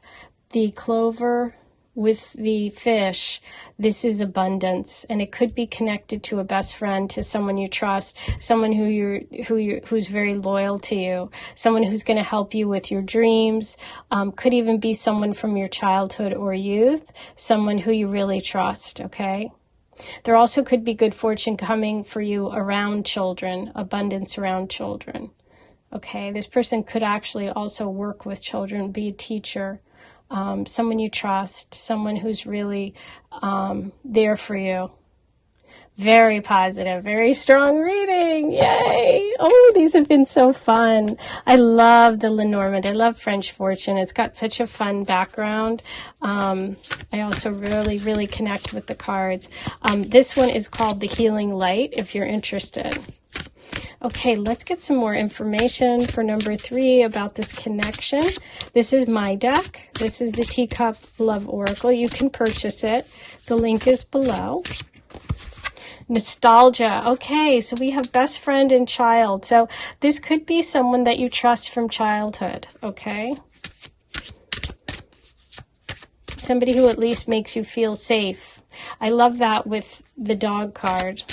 the clover with the fish, this is abundance, and it could be connected to a best friend, to someone you trust, someone who's very loyal to you, someone who's going to help you with your dreams. Could even be someone from your childhood or youth, someone who you really trust. Okay. There also could be good fortune coming for you around children, abundance around children. Okay, this person could actually also work with children, be a teacher, someone you trust, someone who's really there for you. Very positive, very strong reading. Yay! Oh, these have been so fun. I love the Lenormand. I love French Fortune. It's got such a fun background. I also really, really connect with the cards. This one is called The Healing Light, if you're interested. Okay, let's get some more information for number 3 about this connection. This is my deck. This is the Teacup Love Oracle. You can purchase it. The link is below. Nostalgia. Okay, so we have best friend and child. So this could be someone that you trust from childhood, okay? Somebody who at least makes you feel safe. I love that with the dog card.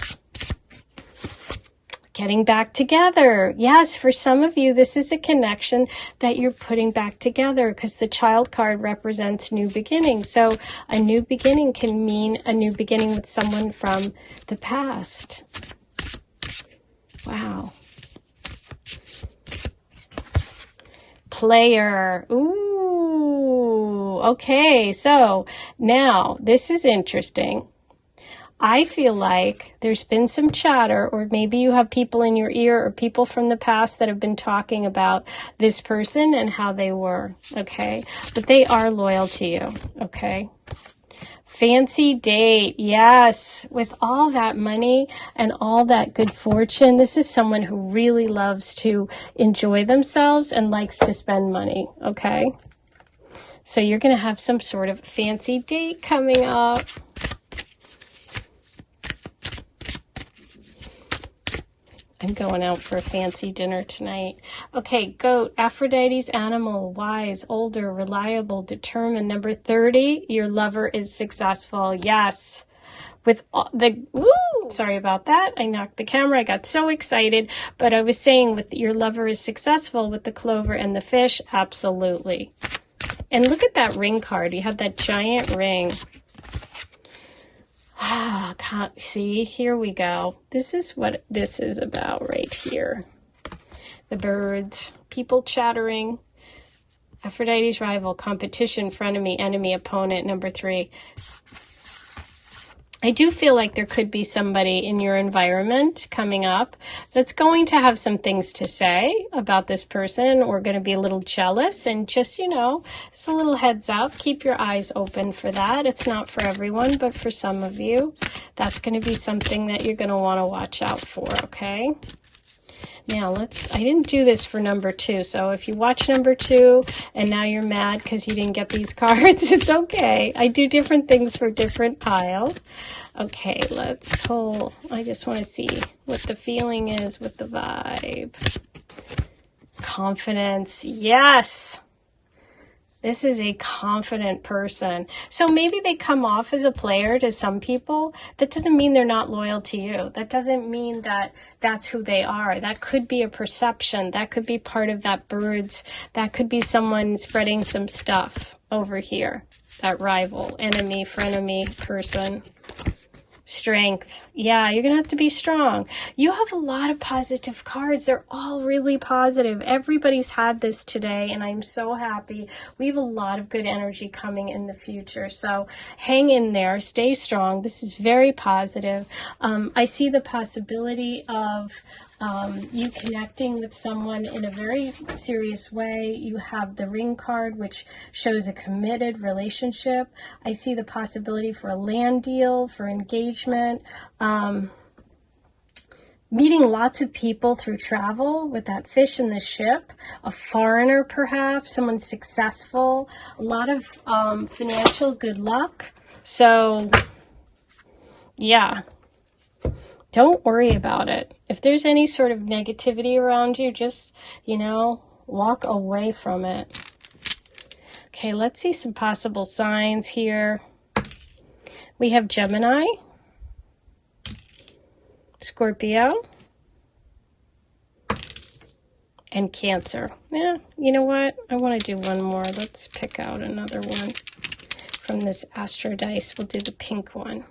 Getting back together. Yes, for some of you, this is a connection that you're putting back together because the child card represents new beginning. So a new beginning can mean a new beginning with someone from the past. Wow. Player. Ooh. Okay, so now this is interesting. I feel like there's been some chatter, or maybe you have people in your ear or people from the past that have been talking about this person and how they were, okay? But they are loyal to you, okay? Fancy date, yes. With all that money and all that good fortune, this is someone who really loves to enjoy themselves and likes to spend money, okay? So you're going to have some sort of fancy date coming up. I'm going out for a fancy dinner tonight. Okay, goat, Aphrodite's animal, wise, older, reliable, determined. Number 30, your lover is successful. Yes. With all the, sorry about that. I knocked the camera. I got so excited. But I was saying with your lover is successful with the clover and the fish. Absolutely. And look at that ring card. You have that giant ring. See, here we go. This is what this is about right here. the birds, people chattering. Aphrodite's rival, competition, frenemy, enemy, opponent, number 3. I do feel like there could be somebody in your environment coming up that's going to have some things to say about this person, or going to be a little jealous, and just, you know, it's a little heads up. Keep your eyes open for that. It's not for everyone, but for some of you, that's going to be something that you're going to want to watch out for, okay? Now I didn't do this for number 2, so if you watch number 2 and now you're mad because you didn't get these cards, it's okay. I do different things for different piles. Okay, let's pull. I just want to see what the feeling is with the vibe. Confidence, yes! This is a confident person. So maybe they come off as a player to some people. That doesn't mean they're not loyal to you. That doesn't mean that that's who they are. That could be a perception. That could be part of that birds. That could be someone spreading some stuff over here. That rival, enemy, frenemy person. Strength. Yeah, you're going to have to be strong. You have a lot of positive cards. They're all really positive. Everybody's had this today, and I'm so happy. We have a lot of good energy coming in the future. So hang in there. Stay strong. This is very positive. I see the possibility of you connecting with someone in a very serious way. You have the ring card, which shows a committed relationship. I see the possibility for a land deal, for engagement, meeting lots of people through travel with that fish in the ship, a foreigner perhaps, someone successful, a lot of financial good luck. So yeah. Don't worry about it. If there's any sort of negativity around you, just, you know, walk away from it. Okay, let's see some possible signs here. We have Gemini, Scorpio, and Cancer. Yeah, you know what? I want to do one more. Let's pick out another one from this Astro Dice. We'll do the pink one.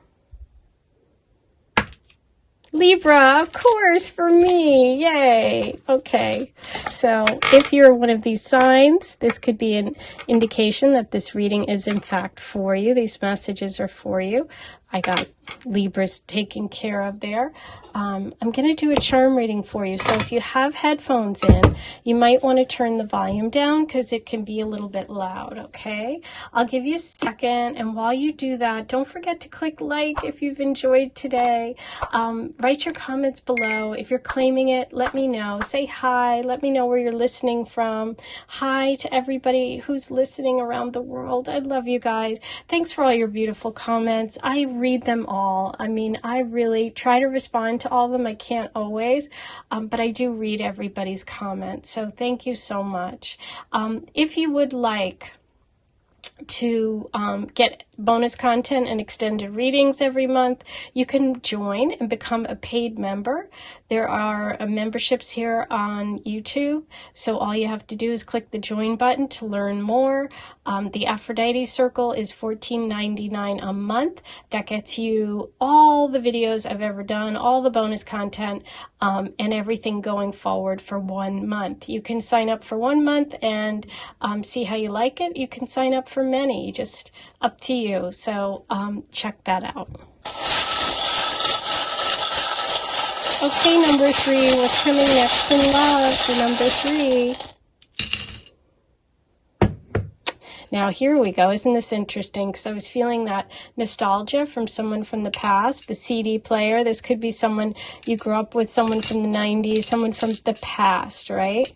Libra, of course, for me. Yay. Okay. So if you're one of these signs, this could be an indication that this reading is in fact for you. These messages are for you. I got Libras taken care of there. I'm going to do a charm reading for you. So if you have headphones in, you might want to turn the volume down because it can be a little bit loud, okay? I'll give you a second, and while you do that, don't forget to click like if you've enjoyed today. Write your comments below. If you're claiming it, let me know. Say hi. Let me know where you're listening from. Hi to everybody who's listening around the world. I love you guys. Thanks for all your beautiful comments. I read them all. I mean, I really try to respond to all of them. I can't always, but I do read everybody's comments. So thank you so much. If you would like to get bonus content and extended readings every month, you can join and become a paid member. There are memberships here on YouTube, so all you have to do is click the join button to learn more. The Aphrodite Circle is $14.99 a month. That gets you all the videos I've ever done, all the bonus content, and everything going forward for 1 month. You can sign up for 1 month and see how you like it. You can sign up for many, just up to you. So check that out. Okay, number 3, what's coming next in love for number 3? Now here we go. Isn't this interesting? Because I was feeling that nostalgia from someone from the past, the CD player. This could be someone you grew up with, someone from the 90s, someone from the past, right?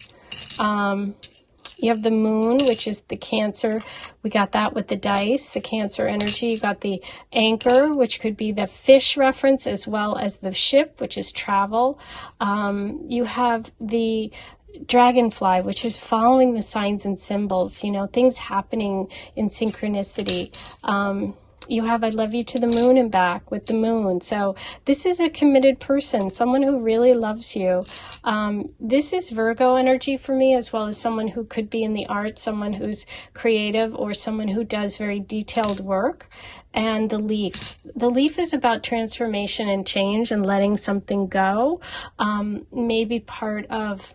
You have the moon, which is the Cancer. We got that with the dice, the Cancer energy. You got the anchor, which could be the fish reference, as well as the ship, which is travel. You have the dragonfly, which is following the signs and symbols, you know, things happening in synchronicity. You have I love you to the moon and back with the moon. So this is a committed person, someone who really loves you. This is Virgo energy for me, as well as someone who could be in the arts, someone who's creative, or someone who does very detailed work. And the leaf. The leaf is about transformation and change and letting something go. Maybe part of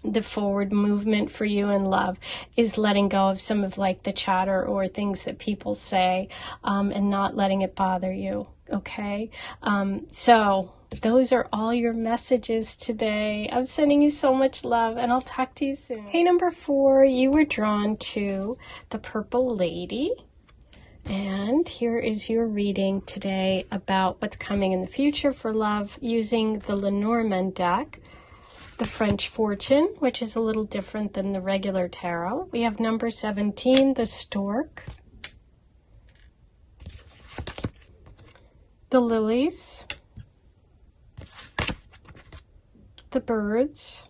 the forward movement for you in love is letting go of some of like the chatter or things that people say, and not letting it bother you. Okay. So those are all your messages today. I'm sending you so much love, and I'll talk to you soon. Okay, number 4, you were drawn to the Purple Lady. And here is your reading today about what's coming in the future for love using the Lenormand deck. The French Fortune, which is a little different than the regular tarot. We have number 17, the Stork, the Lilies, the Birds.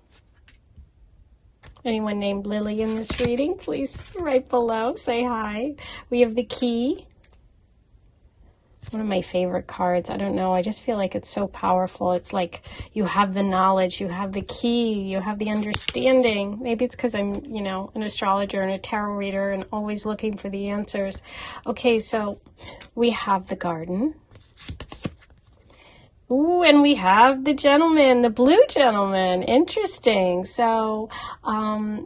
Anyone named Lily in this reading, please write below, say hi. We have the Key. One of my favorite cards. I don't know. I just feel like it's so powerful. It's like you have the knowledge, you have the key, you have the understanding. Maybe it's because I'm, you know, an astrologer and a tarot reader and always looking for the answers. Okay, so we have the Garden. Ooh, and we have the gentleman, the blue gentleman. Interesting. So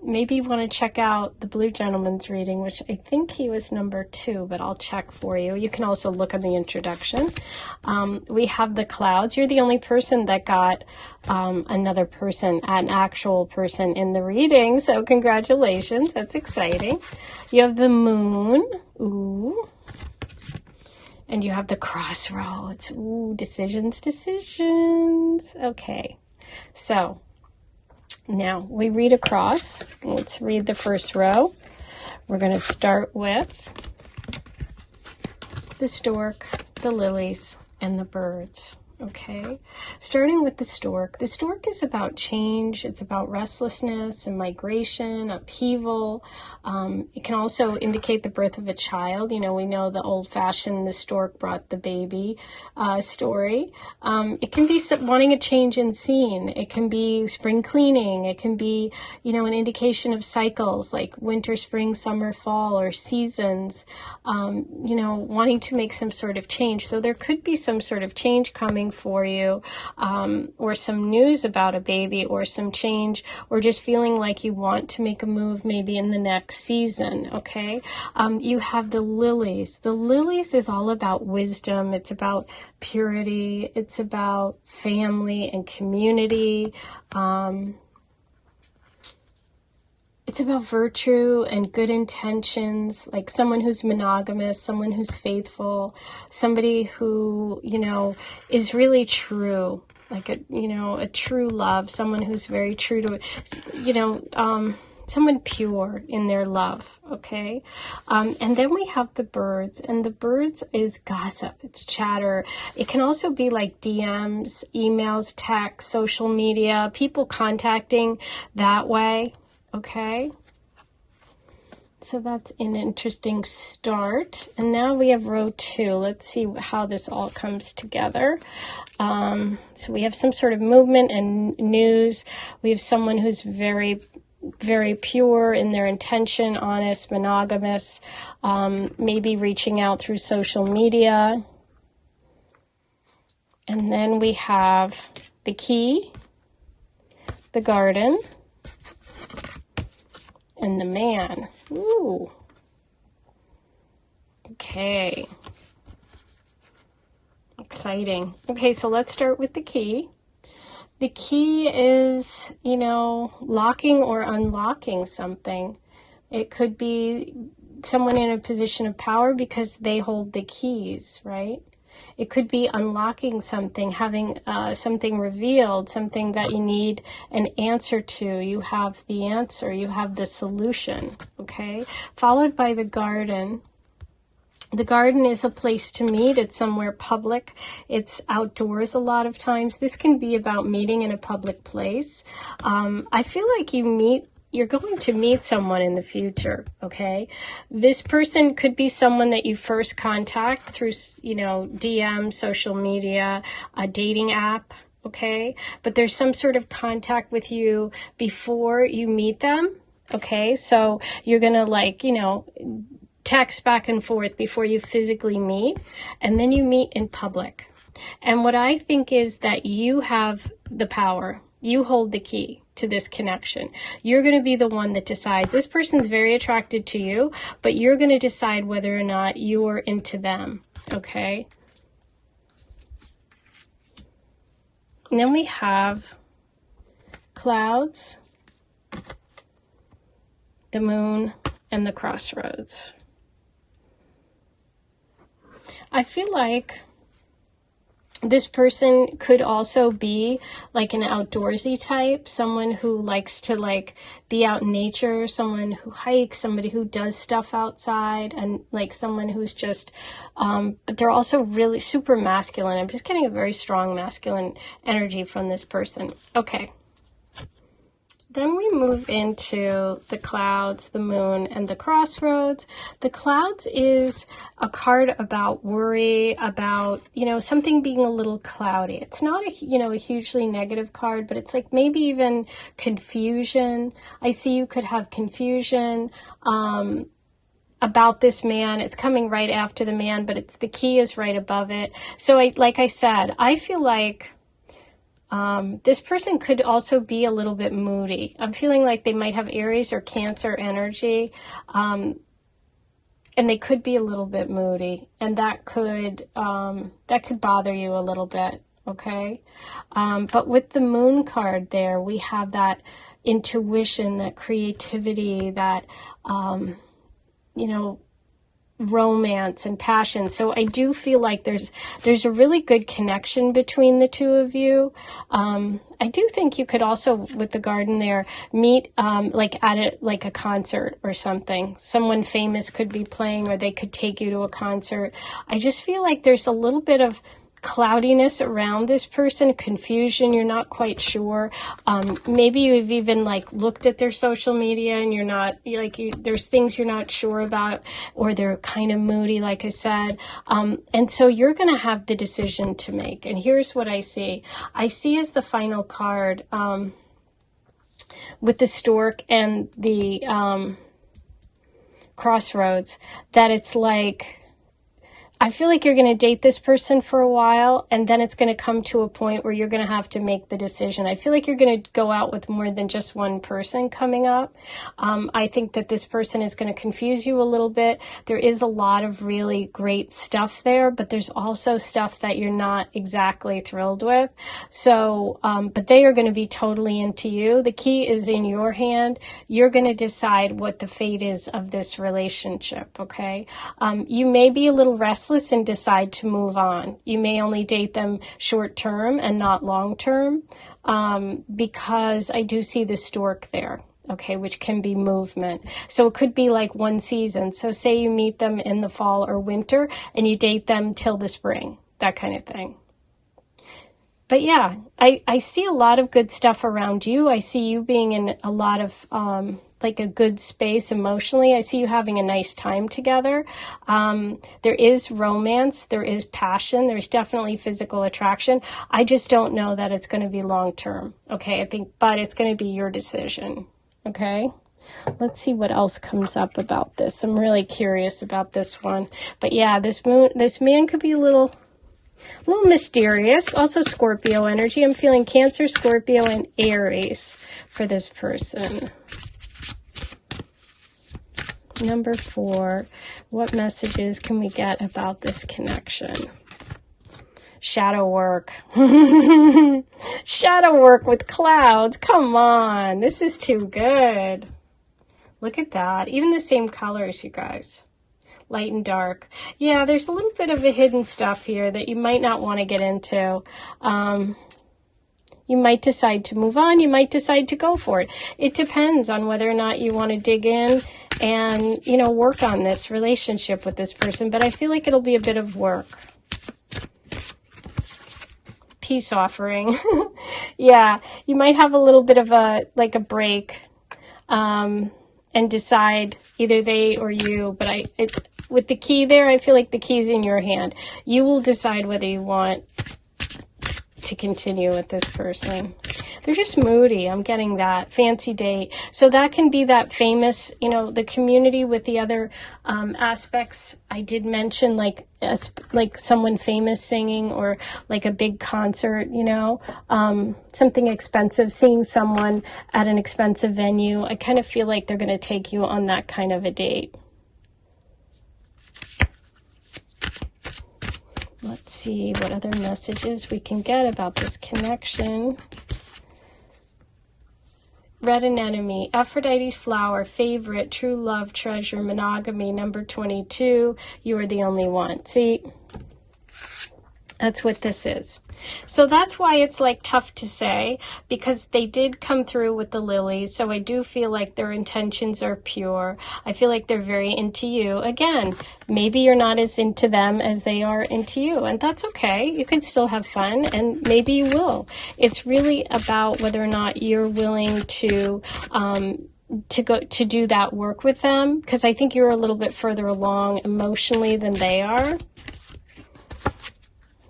maybe you want to check out the blue gentleman's reading, which I think he was number 2, but I'll check for you. You can also look on the introduction. We have the Clouds. You're the only person that got another person, an actual person in the reading. So congratulations. That's exciting. You have the Moon. Ooh. And you have the Crossroads. Ooh, decisions. Okay, so now we read across. Let's read the first row. We're going to start with the Stork, the Lilies, and the Birds. Okay, starting with the Stork. The Stork is about change. It's about restlessness and migration, upheaval. It can also indicate the birth of a child. You know, we know the old-fashioned, the stork brought the baby story. It can be wanting a change in scene. It can be spring cleaning. It can be, you know, an indication of cycles like winter, spring, summer, fall, or seasons. You know, wanting to make some sort of change. So there could be some sort of change coming for you, or some news about a baby, or some change, or just feeling like you want to make a move maybe in the next season. Okay, you have the Lilies. The Lilies is all about wisdom. It's about purity. It's about family and community. It's about virtue and good intentions, like someone who's monogamous, someone who's faithful, somebody who, you know, is really true, like a, you know, a true love, someone who's very true to, you know, someone pure in their love. Okay. And then we have the Birds, and the Birds is gossip. It's chatter. It can also be like DMs, emails, text, social media, people contacting that way. Okay, so that's an interesting start. And now we have row 2. Let's see how this all comes together. So we have some sort of movement and news. We have someone who's very, very pure in their intention, honest, monogamous, maybe reaching out through social media. And then we have the Key, the Garden, and the Man. Ooh. Okay. Exciting. Okay, so let's start with the Key. The Key is, you know, locking or unlocking something. It could be someone in a position of power because they hold the keys, right? It could be unlocking something, having something revealed, something that you need an answer to. You have the answer, you have the solution, okay? Followed by the Garden. The Garden is a place to meet. It's somewhere public. It's outdoors a lot of times. This can be about meeting in a public place. I feel like you're going to meet someone in the future, okay? This person could be someone that you first contact through, you know, DM, social media, a dating app, okay? But there's some sort of contact with you before you meet them, okay? So you're gonna, like, you know, text back and forth before you physically meet, and then you meet in public. And what I think is that you have the power. You hold the key. to this connection. You're going to be the one that decides. This person's very attracted to you, but you're going to decide whether or not you're into them, okay? And then we have clouds, the moon, and the crossroads. I feel like this person could also be like an outdoorsy type, someone who likes to like be out in nature, someone who hikes, somebody who does stuff outside, and like someone who's just, but they're also really super masculine. I'm just getting a very strong masculine energy from this person. Okay. Then we move into the clouds, the moon, and the crossroads. The clouds is a card about worry, about, you know, something being a little cloudy. It's not a, you know, a hugely negative card, but it's like maybe even confusion. I see you could have confusion about this man. It's coming right after the man, but it's the key is right above it. So like I said, I feel like this person could also be a little bit moody. I'm feeling like they might have Aries or Cancer energy, and they could be a little bit moody, and that could bother you a little bit, okay? But with the moon card there, we have that intuition, that creativity, that, you know, romance and passion. So I do feel like there's a really good connection between the two of you. I do think you could also, with the garden there, meet like at a concert or something. Someone famous could be playing, or they could take you to a concert. I just feel like there's a little bit of cloudiness around this person, confusion, you're not quite sure. Maybe you've even like looked at their social media and you're not, like, there's things you're not sure about, or they're kind of moody, like I said. And so you're going to have the decision to make. And here's what I see. I see as the final card, with the stork and the crossroads, that it's like, I feel like you're going to date this person for a while, and then it's going to come to a point where you're going to have to make the decision. I feel like you're going to go out with more than just one person coming up. I think that this person is going to confuse you a little bit. There is a lot of really great stuff there, but there's also stuff that you're not exactly thrilled with. So, but they are going to be totally into you. The key is in your hand. You're going to decide what the fate is of this relationship, okay? You may be a little restless and decide to move on. You may only date them short term and not long term, because I do see the stork there, okay, which can be movement. So it could be like one season. So say you meet them in the fall or winter and you date them till the spring, that kind of thing. But yeah, I see a lot of good stuff around you. I see you being in a lot of, like a good space emotionally. I see you having a nice time together. There is romance. There is passion. There's definitely physical attraction. I just don't know that it's going to be long term. Okay, I think, but it's going to be your decision. Okay. Let's see what else comes up about this. I'm really curious about this one. But yeah, this man could be a little mysterious. Also Scorpio energy. I'm feeling Cancer, Scorpio, and Aries for this person. Number 4, what messages can we get about this connection? Shadow work. Shadow work with clouds. Come on. This is too good. Look at that. Even the same colors, you guys. Light and dark. Yeah, there's a little bit of a hidden stuff here that you might not want to get into. You might decide to move on. You might decide to go for it. It depends on whether or not you want to dig in and, you know, work on this relationship with this person. But I feel like it'll be a bit of work. Peace offering. Yeah, you might have a little bit of a break, and decide either they or you. But with the key there, I feel like the key's in your hand. You will decide whether you want to continue with this person. They're just moody. I'm getting that. Fancy date. So that can be that famous, you know, the community with the other aspects I did mention, like someone famous singing, or like a big concert, you know, something expensive, seeing someone at an expensive venue. I kind of feel like they're going to take you on that kind of a date. Let's see what other messages we can get about this connection. Red anemone, Aphrodite's flower, favorite, true love, treasure, monogamy, number 22, you are the only one. See, that's what this is. So that's why it's like tough to say, because they did come through with the lilies. So I do feel like their intentions are pure. I feel like they're very into you. Again, maybe you're not as into them as they are into you, and that's okay. You can still have fun, and maybe you will. It's really about whether or not you're willing to go to do that work with them, because I think you're a little bit further along emotionally than they are.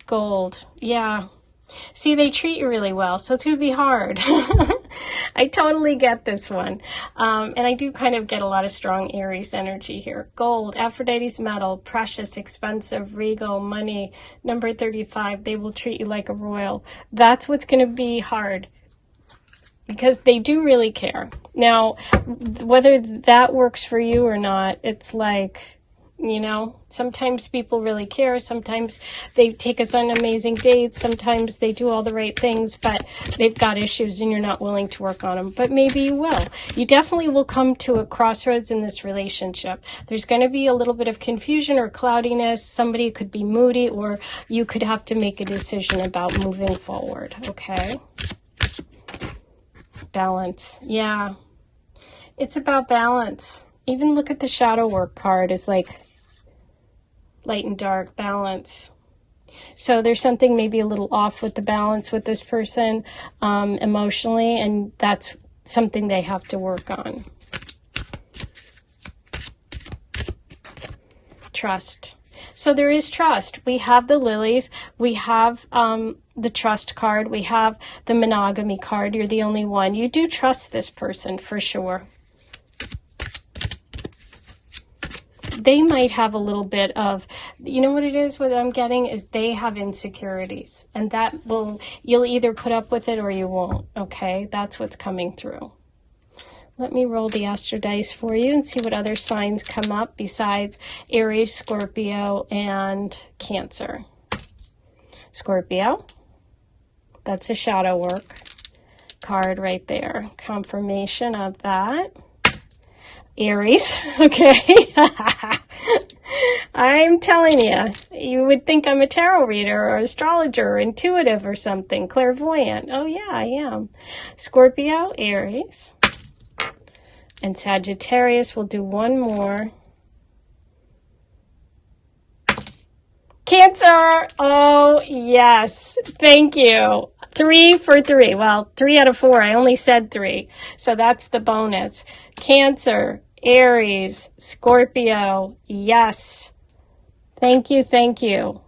Gold. Yeah. See, they treat you really well, so it's going to be hard. I totally get this one. And I do kind of get a lot of strong Aries energy here. Gold, Aphrodite's metal, precious, expensive, regal, money, number 35. They will treat you like a royal. That's what's going to be hard, because they do really care. Now, whether that works for you or not, it's like, you know, sometimes people really care. Sometimes they take us on amazing dates. Sometimes they do all the right things, but they've got issues and you're not willing to work on them. But maybe you will. You definitely will come to a crossroads in this relationship. There's going to be a little bit of confusion or cloudiness. Somebody could be moody, or you could have to make a decision about moving forward. Okay. Balance. Yeah. It's about balance. Even look at the shadow work card. It's like light and dark, balance. So there's something maybe a little off with the balance with this person emotionally, and that's something they have to work on. Trust. So there is trust. We have the lilies. We have the trust card. We have the monogamy card. You're the only one. You do trust this person for sure. They might have a little bit of, you know what it is, what I'm getting is they have insecurities, and that will, you'll either put up with it or you won't. Okay, that's what's coming through. Let me roll the Astro dice for you and see what other signs come up besides Aries, Scorpio, and Cancer. Scorpio, that's a shadow work card right there. Confirmation of that. Aries, okay. I'm telling you, you would think I'm a tarot reader or astrologer or intuitive or something, clairvoyant. Oh yeah, I am. Scorpio, Aries, and Sagittarius. We'll do one more. Cancer. Oh yes, thank you. 3 for 3. Well, 3 out of 4. I only said 3. So that's the bonus. Cancer, Aries, Scorpio. Yes. Thank you. Thank you.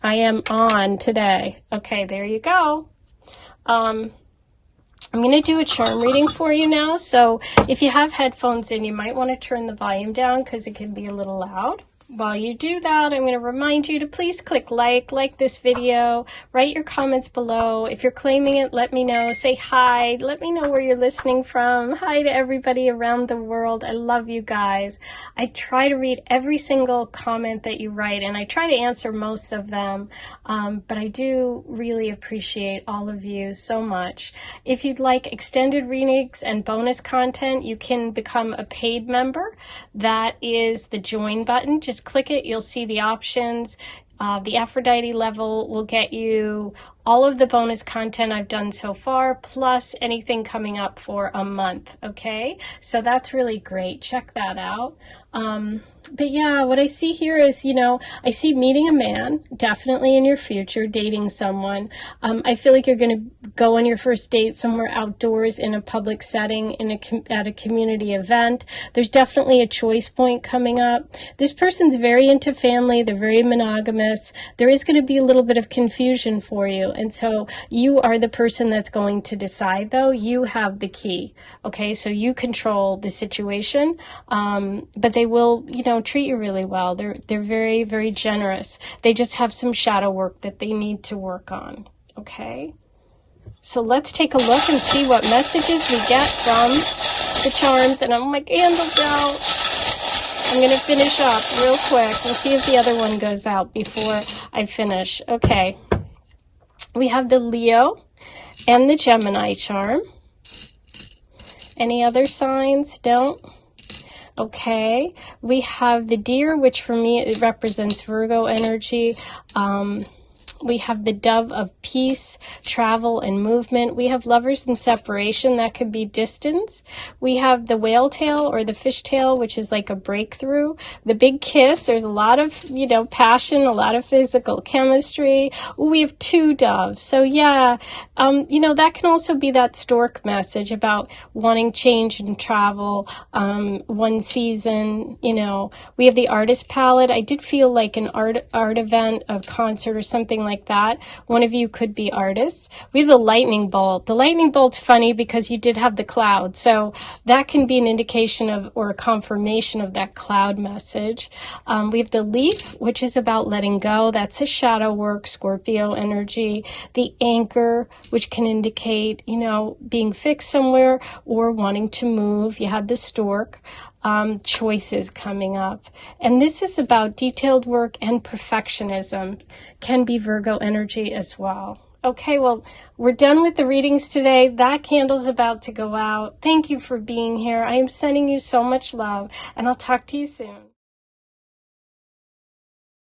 I am on today. Okay, there you go. I'm going to do a charm reading for you now. So if you have headphones in, you might want to turn the volume down because it can be a little loud. While you do that, I'm going to remind you to please click like this video, write your comments below. If you're claiming it, let me know. Say hi. Let me know where you're listening from. Hi to everybody around the world. I love you guys. I try to read every single comment that you write, and I try to answer most of them, but I do really appreciate all of you so much. If you'd like extended readings and bonus content, you can become a paid member. That is the join button. Just click it, you'll see the options. The Aphrodite level will get you all of the bonus content I've done so far, plus anything coming up for a month, okay? So that's really great. Check that out. But yeah, what I see here is, you know, I see meeting a man, definitely in your future, dating someone. I feel like you're going to go on your first date somewhere outdoors in a public setting, at a community event. There's definitely a choice point coming up. This person's very into family. They're very monogamous. There is going to be a little bit of confusion for you. you. And so you are the person that's going to decide, though. You have the key. Okay, so you control the situation, but they will, you know, treat you really well. They're very, very generous. They just have some shadow work that they need to work on. Okay, so let's take a look and see what messages we get from the charms. And my candle's out. I'm going to finish up real quick. We'll see if the other one goes out before I finish. Okay. We have the Leo and the Gemini charm. Any other signs? Don't? Okay. We have the Deer, which for me, it represents Virgo energy. We have the Dove of peace, travel, and movement. We have Lovers and separation. That could be distance. We have the Whale tail or the fish tail, which is like a breakthrough. The Big kiss. There's a lot of, you know, passion, a lot of physical chemistry. We have 2 doves. So yeah, you know, that can also be that stork message about wanting change and travel, one season, you know. We have the Artist palette. I did feel like an art event, a concert or something like that. One of you could be artists. We have the lightning bolt. The lightning bolt's funny because you did have the cloud, so that can be an indication of or a confirmation of that cloud message. We have the leaf, which is about letting go. That's a shadow work, Scorpio energy. The anchor, which can indicate, you know, being fixed somewhere or wanting to move. You had the stork. Choices coming up. And this is about detailed work and perfectionism. Can be Virgo energy as well. Okay, well, we're done with the readings today. That candle's about to go out. Thank you for being here. I am sending you so much love, and I'll talk to you soon.